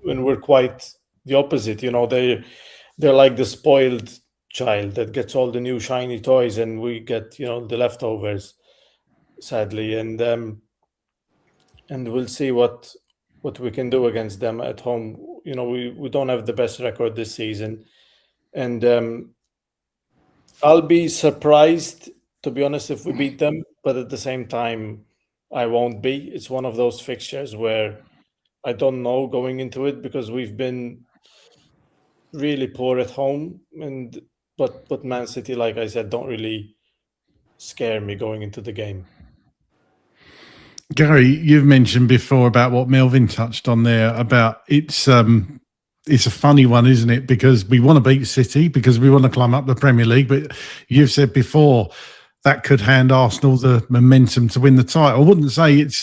we're quite the opposite. They're like the spoiled child that gets all the new shiny toys, and we get the leftovers, sadly. And we'll see what we can do against them at home. We don't have the best record this season, and I'll be surprised, to be honest, if we beat them, but at the same time I won't be. It's one of those fixtures where I don't know going into it, because we've been really poor at home, but Man City, like I said, don't really scare me going into the game. Gary, you've mentioned before about what Melvyn touched on there about it's a funny one, isn't it? Because we want to beat City because we want to climb up the Premier League, but you've said before that could hand Arsenal the momentum to win the title. I wouldn't say it's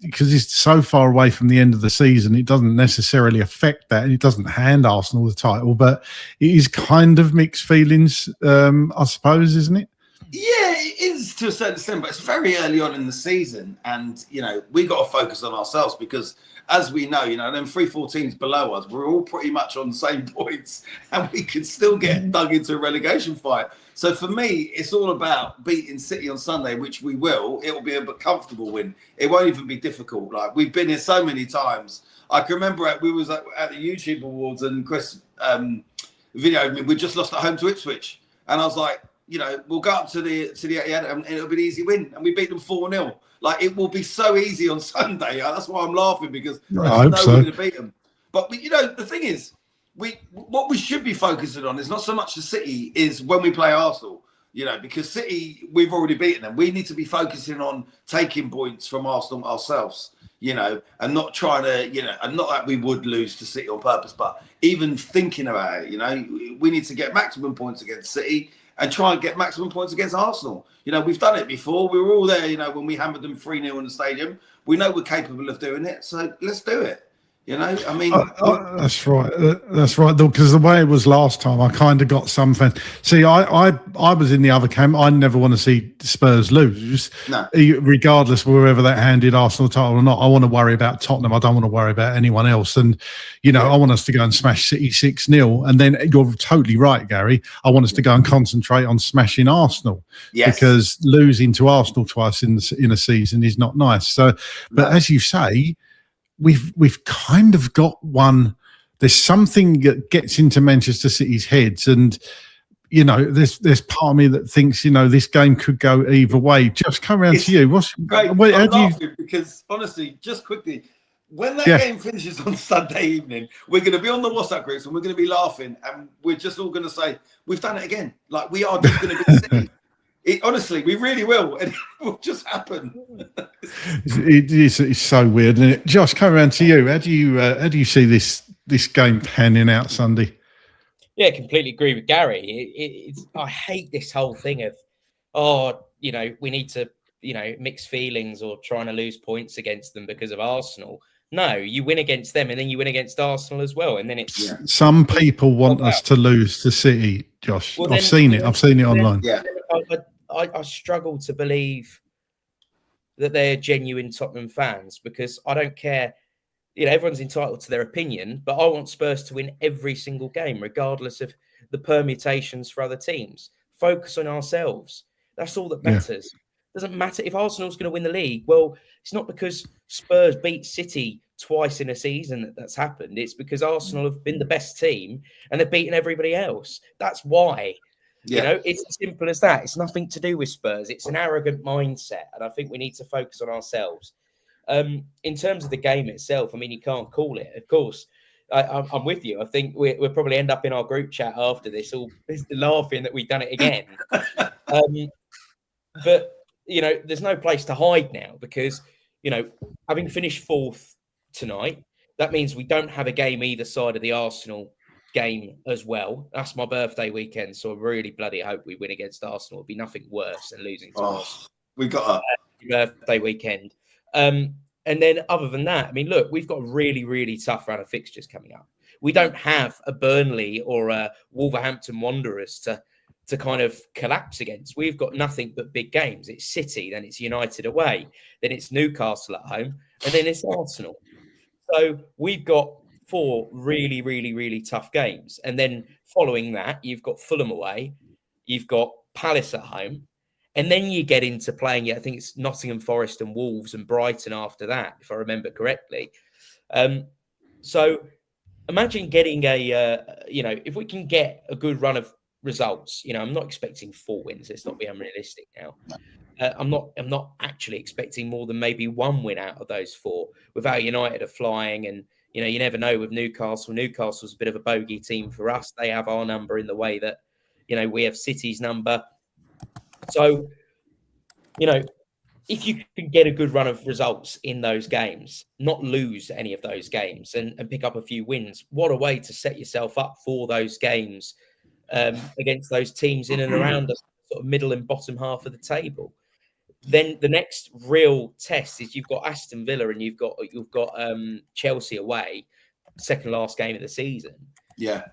because it's so far away from the end of the season. It doesn't necessarily affect that. It doesn't hand Arsenal the title, but it is kind of mixed feelings, I suppose, isn't it? Yeah, it is to a certain extent, but it's very early on in the season, and we got to focus on ourselves, because as we know, them 3-4 teams below us, we're all pretty much on the same points, and we could still get dug into a relegation fight. So for me, it's all about beating City on Sunday, which we will. It will be a comfortable win. It won't even be difficult. Like, we've been here so many times. I can remember we was at the YouTube Awards, and Chris videoed me. We just lost at home to Ipswich, and I was like, we'll go up to the Etihad and it'll be an easy win, and we beat them 4-0. Like, it will be so easy on Sunday. That's why I'm laughing, because I know we're going to beat them. But the thing is, what we should be focusing on is not so much the City, is when we play Arsenal. Because City, we've already beaten them. We need to be focusing on taking points from Arsenal ourselves. And not trying to, and not that we would lose to City on purpose, but even thinking about it. We need to get maximum points against City and try and get maximum points against Arsenal. We've done it before. We were all there, when we hammered them 3-0 in the stadium. We know we're capable of doing it, so let's do it. That's right. That's right. Because the way it was last time, I kind of got something. See, I was in the other camp. I never want to see Spurs lose, regardless of whether that handed Arsenal title or not. I want to worry about Tottenham. I don't want to worry about anyone else. And I want us to go and smash City 6-0. And then you're totally right, Gary. I want us to go and concentrate on smashing Arsenal, because losing to Arsenal twice in a season is not nice. So, but as you say, we've kind of got one. There's something that gets into Manchester City's heads, and there's part of me that thinks this game could go either way. Just come around to you. What's great? I'm laughing because honestly, just quickly, when that game finishes on Sunday evening, we're going to be on the WhatsApp groups and we're going to be laughing, and we're just all going to say we've done it again. Like, we are just going to be City. Honestly, we really will, and it will just happen. It's so weird, isn't it? Josh, come around to you. How do you see this game panning out Sunday? Yeah, completely agree with Gary. I hate this whole thing of, we need to, mix feelings or trying to lose points against them because of Arsenal. No, you win against them, and then you win against Arsenal as well, and then it's. Yeah. Some people want us to lose to City, Josh. I've seen it online. Yeah. I struggle to believe that they're genuine Tottenham fans, because I don't care. You know, everyone's entitled to their opinion, but I want Spurs to win every single game, regardless of the permutations for other teams. Focus on ourselves. That's all that matters. Doesn't matter if Arsenal's going to win the league. Well, it's not because Spurs beat City twice in a season that's happened. It's because Arsenal have been the best team and they've beaten everybody else. That's why. You know, it's as simple as that. It's nothing to do with Spurs. It's an arrogant mindset, and I think we need to focus on ourselves. In terms of the game itself, I mean, you can't call it. Of course, I'm with you. I think we'll probably end up in our group chat after this, all laughing that we've done it again. But, you know, there's no place to hide now because, you know, having finished 4th tonight, that means we don't have a game either side of the Arsenal game as well. That's my birthday weekend, so I really bloody hope we win against Arsenal. It'll be nothing worse than losing to Arsenal. We got a birthday weekend. And then other than that, I mean, look, we've got a really, really tough round of fixtures coming up. We don't have a Burnley or a Wolverhampton Wanderers to kind of collapse against. We've got nothing but big games. It's City, then it's United away, then it's Newcastle at home, and then it's Arsenal. So we've got 4 really, really, really tough games. And then following that, you've got Fulham away, you've got Palace at home, and then you get into playing, I think it's Nottingham Forest and Wolves and Brighton after that, if I remember correctly. So imagine getting if we can get a good run of results, you know, I'm not expecting 4 wins. Let's not be unrealistic now. I'm not actually expecting more than maybe 1 win out of those 4. Without United are flying, and you know, you never know with Newcastle. Newcastle's a bit of a bogey team for us. They have our number in the way that, you know, we have City's number. So, you know, if you can get a good run of results in those games, not lose any of those games and pick up a few wins, what a way to set yourself up for those games against those teams in and around the sort of middle and bottom half of the table. Then the next real test is you've got Aston Villa and you've got Chelsea away, second last game of the season. Yeah.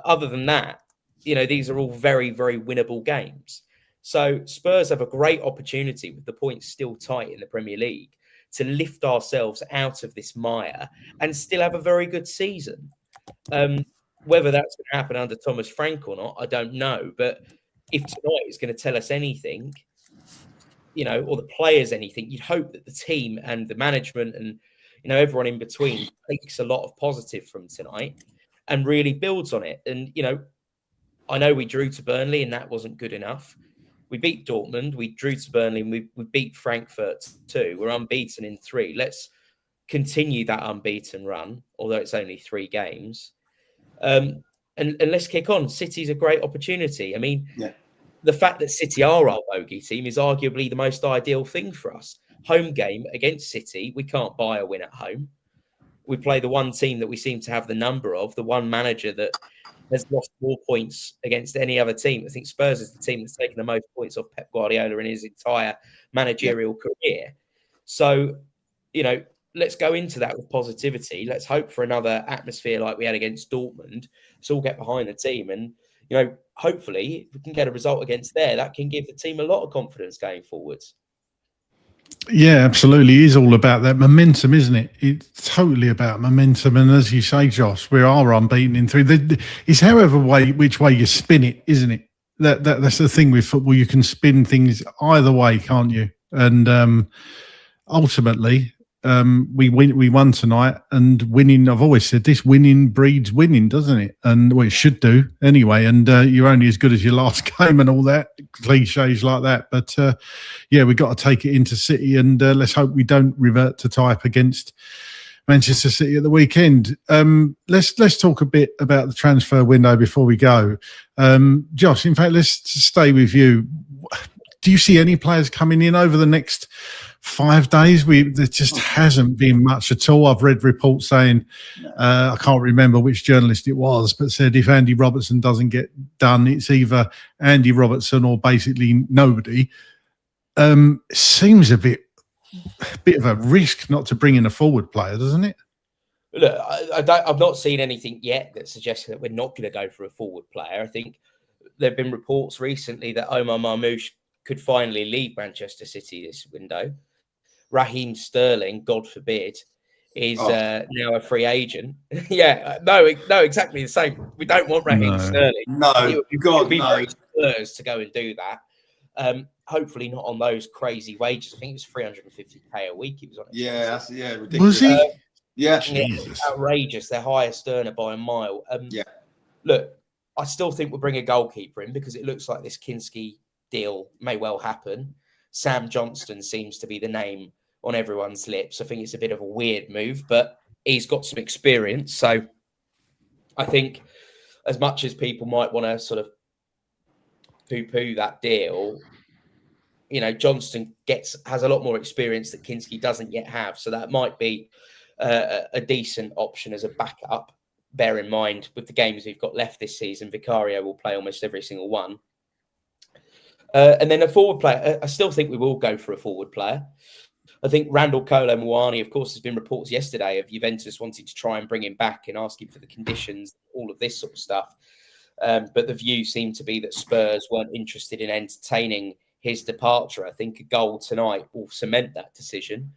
Other than that, you know, these are all very, very winnable games. So Spurs have a great opportunity with the points still tight in the Premier League to lift ourselves out of this mire and still have a very good season. Whether that's going to happen under Thomas Frank or not, I don't know. But if tonight is going to tell us anything, you know, or the players anything, you'd hope that the team and the management and, you know, everyone in between takes a lot of positive from tonight and really builds on it. And, you know, I know we drew to Burnley and that wasn't good enough. We beat Dortmund, we drew to Burnley, and we beat Frankfurt too. We're unbeaten in 3. Let's continue that unbeaten run, although it's only 3 games. And let's kick on. City's a great opportunity. I mean, the fact that City are our bogey team is arguably the most ideal thing for us. Home game against City, we can't buy a win at home. We play the one team that we seem to have the number of, the one manager that has lost more points against any other team. I think Spurs is the team that's taken the most points off Pep Guardiola in his entire managerial career. So, you know, let's go into that with positivity. Let's hope for another atmosphere like we had against Dortmund. Let's all get behind the team. And, you know, hopefully if we can get a result against there, that can give the team a lot of confidence going forwards. Yeah, absolutely. It is all about that momentum, isn't it? It's totally about momentum. And as you say, Josh, we are unbeaten in 3. It's however which way you spin it, isn't it? That's the thing with football. You can spin things either way, can't you? And ultimately, we won tonight, and winning, I've always said this, winning breeds winning, doesn't it? And well, it should do anyway. And you're only as good as your last game and all that, cliches like that. But yeah, we've got to take it into City, and let's hope we don't revert to type against Manchester City at the weekend. Let's talk a bit about the transfer window before we go. Josh, in fact, let's stay with you. Do you see any players coming in over the next 5 days? There just hasn't been much at all. I've read reports saying, I can't remember which journalist it was, but said if Andy Robertson doesn't get done, it's either Andy Robertson or basically nobody. Seems a bit of a risk not to bring in a forward player, doesn't it? Look, I've not seen anything yet that suggests that we're not going to go for a forward player. I think there have been reports recently that Omar Marmoush could finally leave Manchester City this window. Raheem Sterling, God forbid, is now a free agent. No, exactly the same. We don't want Raheem Sterling. No, it would be no. very Spurs to go and do that. Hopefully not on those crazy wages. I think it was 350k a week he was on. That's ridiculous. Was he? Yeah, Jesus. Outrageous. Their highest earner by a mile. Look, I still think we'll bring a goalkeeper in because it looks like this Kinski deal may well happen. Sam Johnston seems to be the name on everyone's lips. I think it's a bit of a weird move, but he's got some experience. So I think as much as people might want to sort of poo-poo that deal, you know, Johnston has a lot more experience that Kinski doesn't yet have. So that might be a decent option as a backup. Bear in mind, with the games we've got left this season, Vicario will play almost every single one. And then a forward player, I still think we will go for a forward player. I think Randall Kolo Muani, of course, there's been reports yesterday of Juventus wanting to try and bring him back and asking for the conditions, all of this sort of stuff. But the view seemed to be that Spurs weren't interested in entertaining his departure. I think a goal tonight will cement that decision.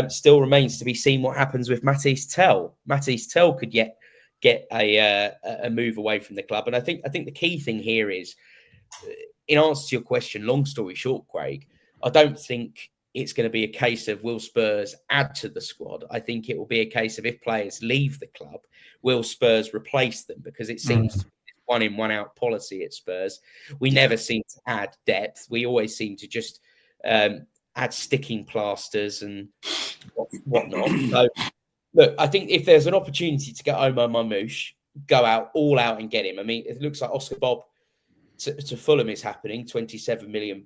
Still remains to be seen what happens with Matisse Tell. Matisse Tell could get a move away from the club. And I think the key thing here is, in answer to your question, long story short, Craig, I don't think it's going to be a case of will Spurs add to the squad. I think it will be a case of if players leave the club, will Spurs replace them? Because it seems to be one in, one out policy at Spurs. We never seem to add depth. We always seem to just add sticking plasters and whatnot. So, look, I think if there's an opportunity to get Omar Mamouche, go all out and get him. I mean, it looks like Oscar Bob to Fulham is happening, £27 million,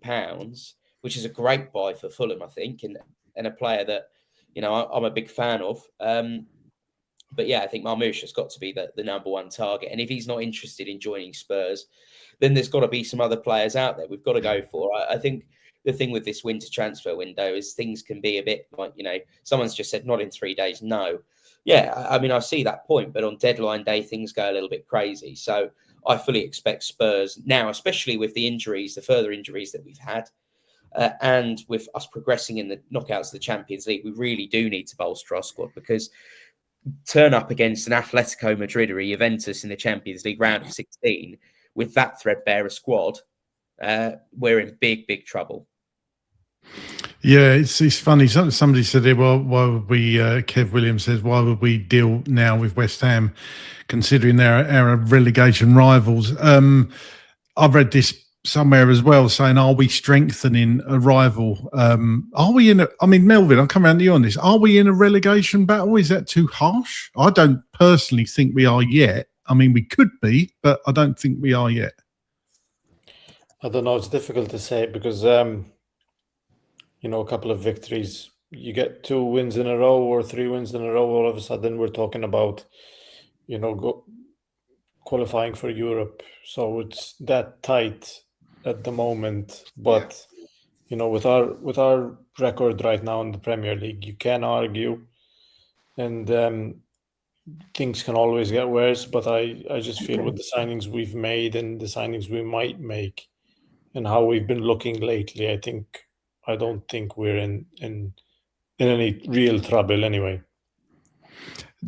which is a great buy for Fulham, I think, and a player that, you know, I'm a big fan of. But yeah, I think Mamouche has got to be the number one target. And if he's not interested in joining Spurs, then there's got to be some other players out there we've got to go for. I think the thing with this winter transfer window is things can be a bit like, you know, someone's just said not in 3 days. No. Yeah, I mean, I see that point, but on deadline day, things go a little bit crazy. So I fully expect Spurs now, especially with the injuries, the further injuries that we've had, and with us progressing in the knockouts of the Champions League, we really do need to bolster our squad, because turn up against an Atletico Madrid or a Juventus in the Champions League round of 16 with that threadbare squad, we're in big trouble. Yeah, it's funny. Somebody said, well, why would we, Kev Williams says, why would we deal now with West Ham, considering they're our relegation rivals? I've read this somewhere as well, saying, are we strengthening a rival? Are we in I mean, Melvyn, I'll come around to you on this. Are we in a relegation battle? Is that too harsh? I don't personally think we are yet. I mean, we could be, but I don't think we are yet. I don't know. It's difficult to say because, you know, a couple of victories, you get 2 wins in a row or 3 wins in a row, all of a sudden we're talking about, you know, qualifying for Europe. So it's that tight at the moment. But, you know, with our record right now in the Premier League, you can argue, and things can always get worse. But I just feel with the signings we've made and the signings we might make and how we've been looking lately, I don't think we're in any real trouble anyway.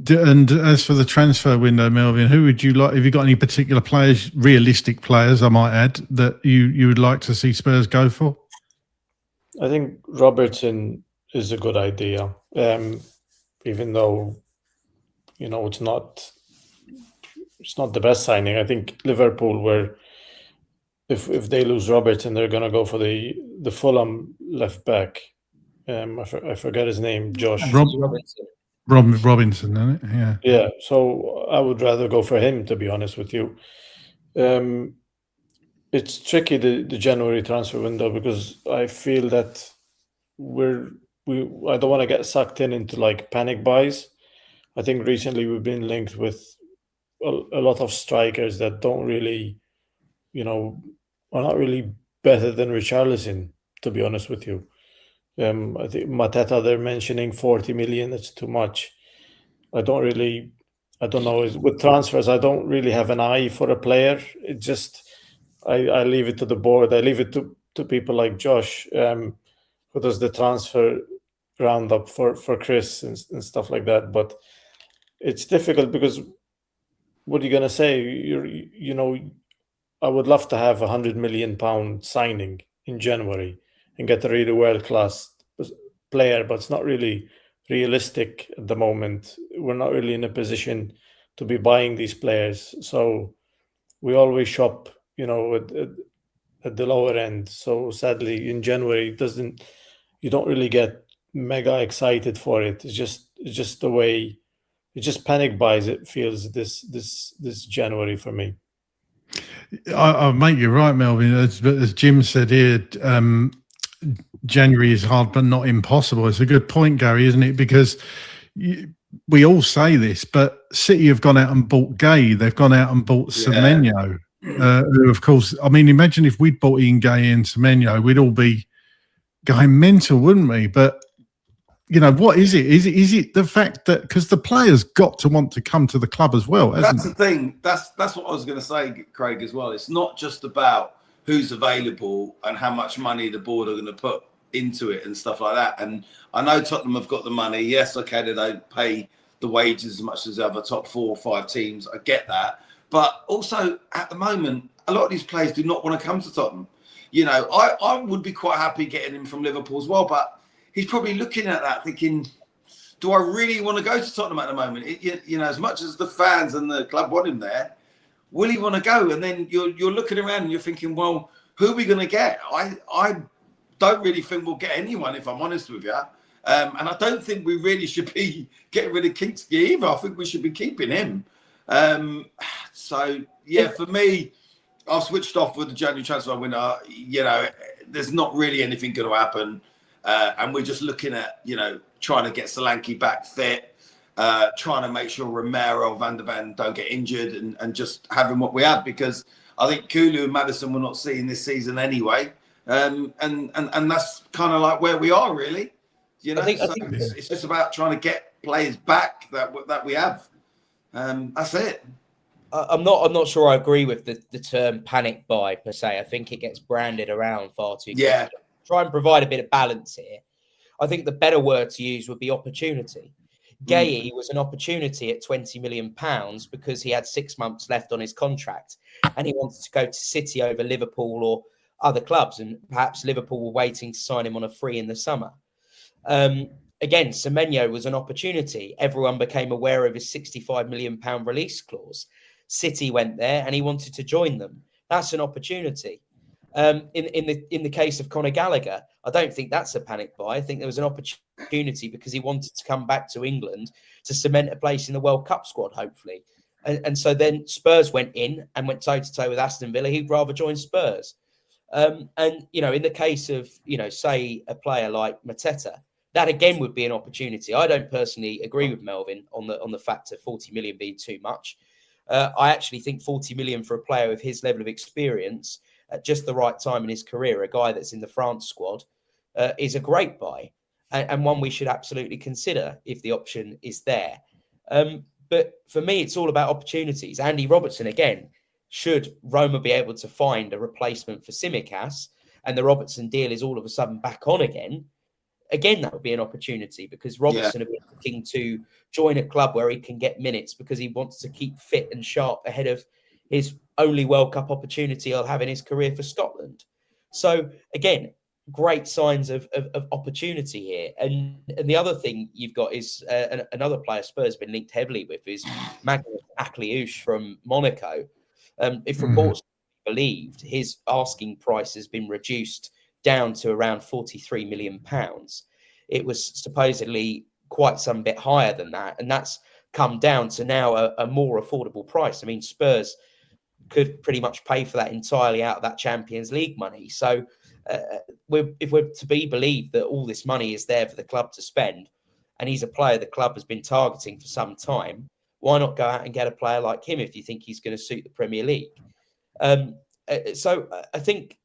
And as for the transfer window, Melvyn, who would you like? Have you got any particular players, realistic players, I might add, that you would like to see Spurs go for? I think Robertson is a good idea, even though, you know, it's not the best signing. I think Liverpool were, if they lose Robertson, they're going to go for the Fulham left back. I forget his name, Josh Robinson, isn't it? Yeah. Yeah. So I would rather go for him, to be honest with you. It's tricky, the January transfer window, because I feel that I don't want to get sucked into like panic buys. I think recently we've been linked with a lot of strikers that don't really, you know, are not really better than Richarlison, to be honest with you. I think Mateta, they're mentioning 40 million. That's too much. I don't know. With transfers, I don't really have an eye for a player. It just, I leave it to the board. I leave it to people like Josh, who does the transfer roundup for Chris and stuff like that. But it's difficult because what are you going to say? You know, I would love to have £100 million signing in January and get a really world-class player, but it's not really realistic at the moment. We're not really in a position to be buying these players. So we always shop, you know, at the lower end. So sadly, in January, you don't really get mega excited for it. It's just the way, it just panic buys. It feels this January for me. I make you right, Melvyn. As Jim said here, January is hard, but not impossible. It's a good point, Gary, isn't it? Because we all say this, but City have gone out and bought Gay. They've gone out and bought Semenyo, who, of course, I mean, imagine if we'd bought in Gay and Semenyo, we'd all be going mental, wouldn't we? But you know, what is it? Is it the fact that because the players got to want to come to the club as well? That's the thing. That's what I was going to say, Craig, as well. It's not just about who's available and how much money the board are going to put into it and stuff like that. And I know Tottenham have got the money. Yes, okay, they don't pay the wages as much as the other top 4 or 5 teams. I get that. But also, at the moment, a lot of these players do not want to come to Tottenham. You know, I would be quite happy getting him from Liverpool as well, but he's probably looking at that thinking, do I really want to go to Tottenham at the moment? You know, as much as the fans and the club want him there, will he want to go? And then you're looking around and you're thinking, well, who are we going to get? I don't really think we'll get anyone, if I'm honest with you. And I don't think we really should be getting rid of Kinksky either. I think we should be keeping him. So, yeah, for me, I've switched off with the January transfer window. You know, there's not really anything going to happen. And we're just looking at, you know, trying to get Solanke back fit, trying to make sure Romero, Van der Ven don't get injured and just having what we have, because I think Kulu and Maddison we're not seeing this season anyway. And that's kind of like where we are, really. You know, I think it's just about trying to get players back that we have. That's it. I'm not sure I agree with the term panic buy per se. I think it gets branded around far too quickly. Yeah. Try and provide a bit of balance here. I think the better word to use would be opportunity. Gay was an opportunity at £20 million because he had 6 months left on his contract and he wanted to go to City over Liverpool or other clubs, and perhaps Liverpool were waiting to sign him on a free in the summer. Again, Semenyo was an opportunity. Everyone became aware of his £65 million release clause. City went there and he wanted to join them. That's an opportunity. In the case of Conor Gallagher, I don't think that's a panic buy. I think there was an opportunity because he wanted to come back to England to cement a place in the World Cup squad, hopefully. And so then Spurs went in and went toe-to-toe with Aston Villa. He'd rather join Spurs. And, you know, in the case of, you know, say a player like Mateta, that again would be an opportunity. I don't personally agree with Melvyn on the fact of 40 million being too much. I actually think 40 million for a player of his level of experience at just the right time in his career, a guy that's in the France squad, is a great buy and one we should absolutely consider if the option is there. But for me, it's all about opportunities. Andy Robertson, again, should Roma be able to find a replacement for Tsimikas and the Robertson deal is all of a sudden back on again, that would be an opportunity because Robertson would be looking to join a club where he can get minutes because he wants to keep fit and sharp ahead of his only World Cup opportunity he'll have in his career for Scotland. So, again, great signs of opportunity here. And the other thing you've got is another player Spurs have been linked heavily with is Magnus Akliouche from Monaco. If reports are believed, his asking price has been reduced down to around £43 million. It was supposedly quite some bit higher than that. And that's come down to now a more affordable price. I mean, Spurs could pretty much pay for that entirely out of that Champions League money. So if we're to be believed that all this money is there for the club to spend, and he's a player the club has been targeting for some time, why not go out and get a player like him if you think he's going to suit the Premier League? So I think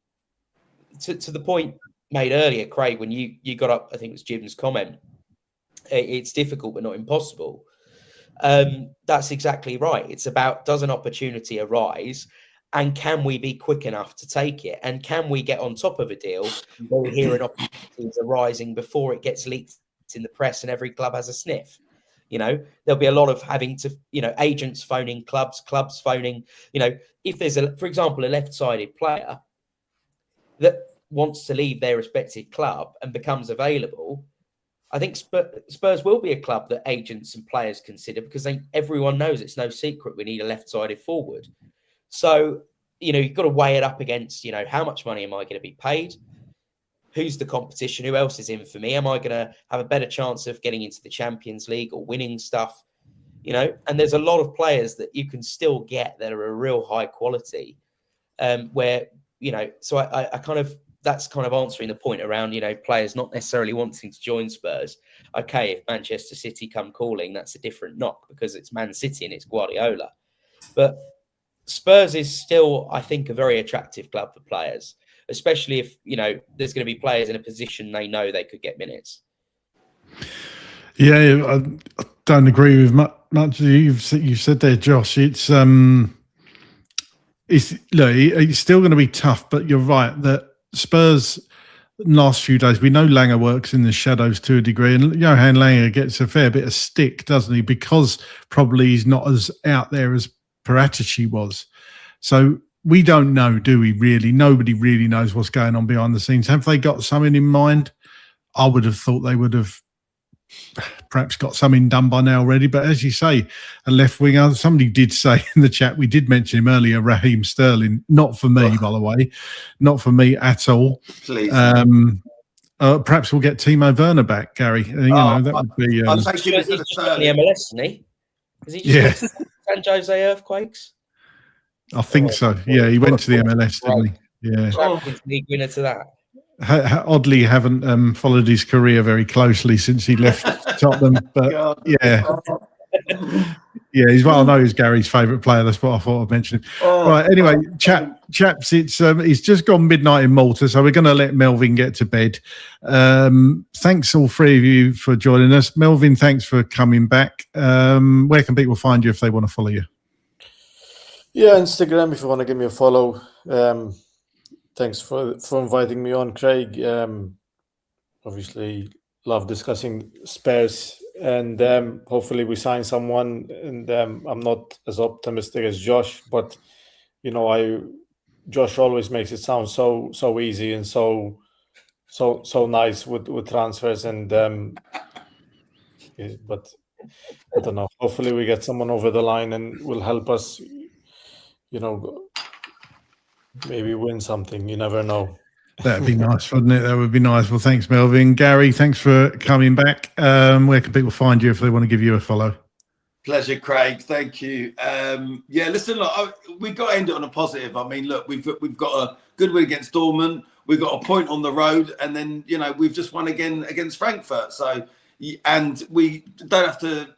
to the point made earlier, Craig, when you got up, I think it was Jim's comment, it's difficult but not impossible. That's exactly right. It's about, does an opportunity arise and can we be quick enough to take it? And can we get on top of a deal where we hear an opportunity is arising before it gets leaked in the press and every club has a sniff. You know, there'll be a lot of having to, you know, agents phoning clubs phoning, you know, if there's for example, a left-sided player that wants to leave their respective club and becomes available, I think Spurs will be a club that agents and players consider, because everyone knows it's no secret we need a left-sided forward. So, you know, you've got to weigh it up against, you know, how much money am I going to be paid? Who's the competition? Who else is in for me? Am I going to have a better chance of getting into the Champions League or winning stuff? You know, and there's a lot of players that you can still get that are a real high quality, where, you know, so I kind of, that's kind of answering the point around, you know, players not necessarily wanting to join Spurs. Okay, if Manchester City come calling, that's a different knock because it's Man City and it's Guardiola. But Spurs is still, I think, a very attractive club for players, especially if, you know, there's going to be players in a position they know they could get minutes. Yeah, I don't agree with much you've said there, Josh. It's still going to be tough, but you're right that Spurs last few days, we know Langer works in the shadows to a degree, and Johan Langer gets a fair bit of stick, doesn't he? Because probably he's not as out there as Paratici was. So we don't know, do we really? Nobody really knows what's going on behind the scenes. Have they got something in mind? I would have thought they would have perhaps got something done by now already. But as you say, a left winger, somebody did say in the chat, we did mention him earlier, Raheem Sterling. Not for me, by the way. Not for me at all. Please. Perhaps we'll get Timo Werner back, Gary. That would be... I'll take him to the MLS, isn't he? Is he just San Jose Earthquakes? I think so. Yeah, he went to the MLS, didn't he? Yeah. Champions League winner to that. Oddly, haven't followed his career very closely since he left Tottenham. But he's I know he's Gary's favourite player. That's what I thought I'd mention. Right. Anyway, chaps, it's just gone midnight in Malta, so we're going to let Melvyn get to bed. Thanks all three of you for joining us. Melvyn, thanks for coming back. Where can people find you if they want to follow you? Yeah, Instagram if you want to give me a follow. Thanks for inviting me on, Craig. Obviously, love discussing Spurs, and hopefully we sign someone. And I'm not as optimistic as Josh, but you know, Josh always makes it sound so easy and so nice with transfers. And but I don't know. Hopefully, we get someone over the line and will help us. You know, maybe win something. You never know. That'd be nice, wouldn't it? That would be nice. Well, thanks, Melvyn. Gary, thanks for coming back. Where can people find you if they want to give you a follow? Pleasure, Craig. Thank you. Listen, look, we've got to end it on a positive. I mean, look, we've got a good win against Dearman. We've got a point on the road, and then, you know, we've just won again against Frankfurt. So, and we don't have to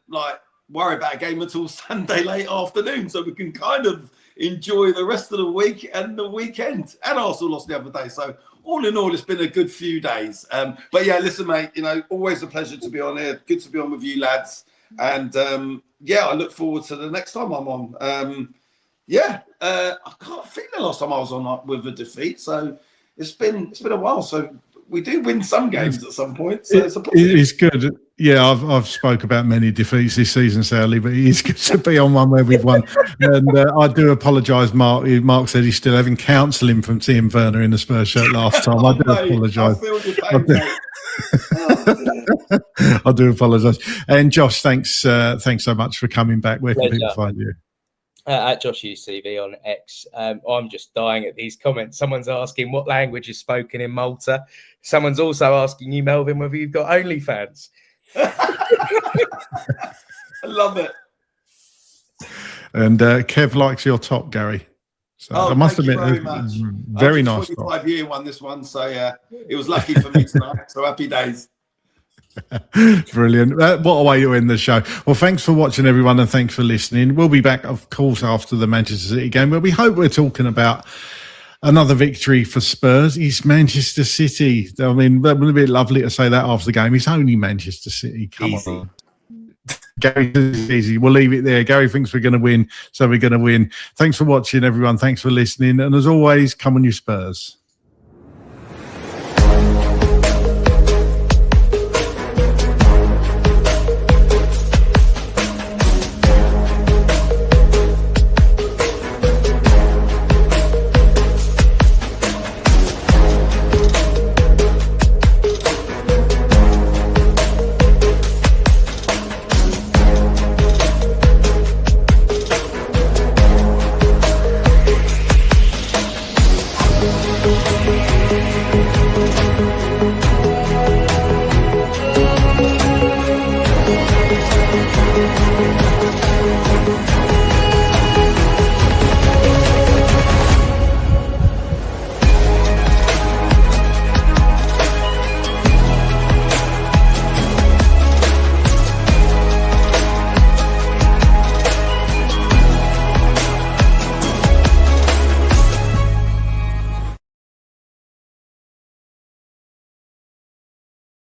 worry about a game until Sunday late afternoon, so we can kind of enjoy the rest of the week and the weekend. And Arsenal lost the other day, so all in all, it's been a good few days. But yeah, listen, mate, you know, always a pleasure to be on here. Good to be on with you lads, and I look forward to the next time I'm on. I can't think the last time I was on with a defeat, so it's been a while. So we do win some games at some point. So it's good. Yeah, I've spoke about many defeats this season, sadly, but it is good to be on one where we've won. And I do apologise, Mark. Mark said he's still having counselling from Timo Werner in the Spurs shirt last time. I do apologise. I do apologise. And Josh, thanks so much for coming back. Where can people find you? At Josh UCV on X. I'm just dying at these comments. Someone's asking what language is spoken in Malta. Someone's also asking you, Melvyn, whether you've got OnlyFans. I love it. And Kev likes your top, Gary. So I must admit, very nice. 25-year one, this one. So it was lucky for me tonight. So happy days. Brilliant. What a way to end the show. Well, thanks for watching, everyone, and thanks for listening. We'll be back, of course, after the Manchester City game, where we hope we're talking about another victory for Spurs. It's Manchester City. I mean, that would be lovely to say that after the game. It's only Manchester City. Come on. Gary, it's easy. We'll leave it there. Gary thinks we're going to win, so we're going to win. Thanks for watching, everyone. Thanks for listening. And as always, come on, you Spurs.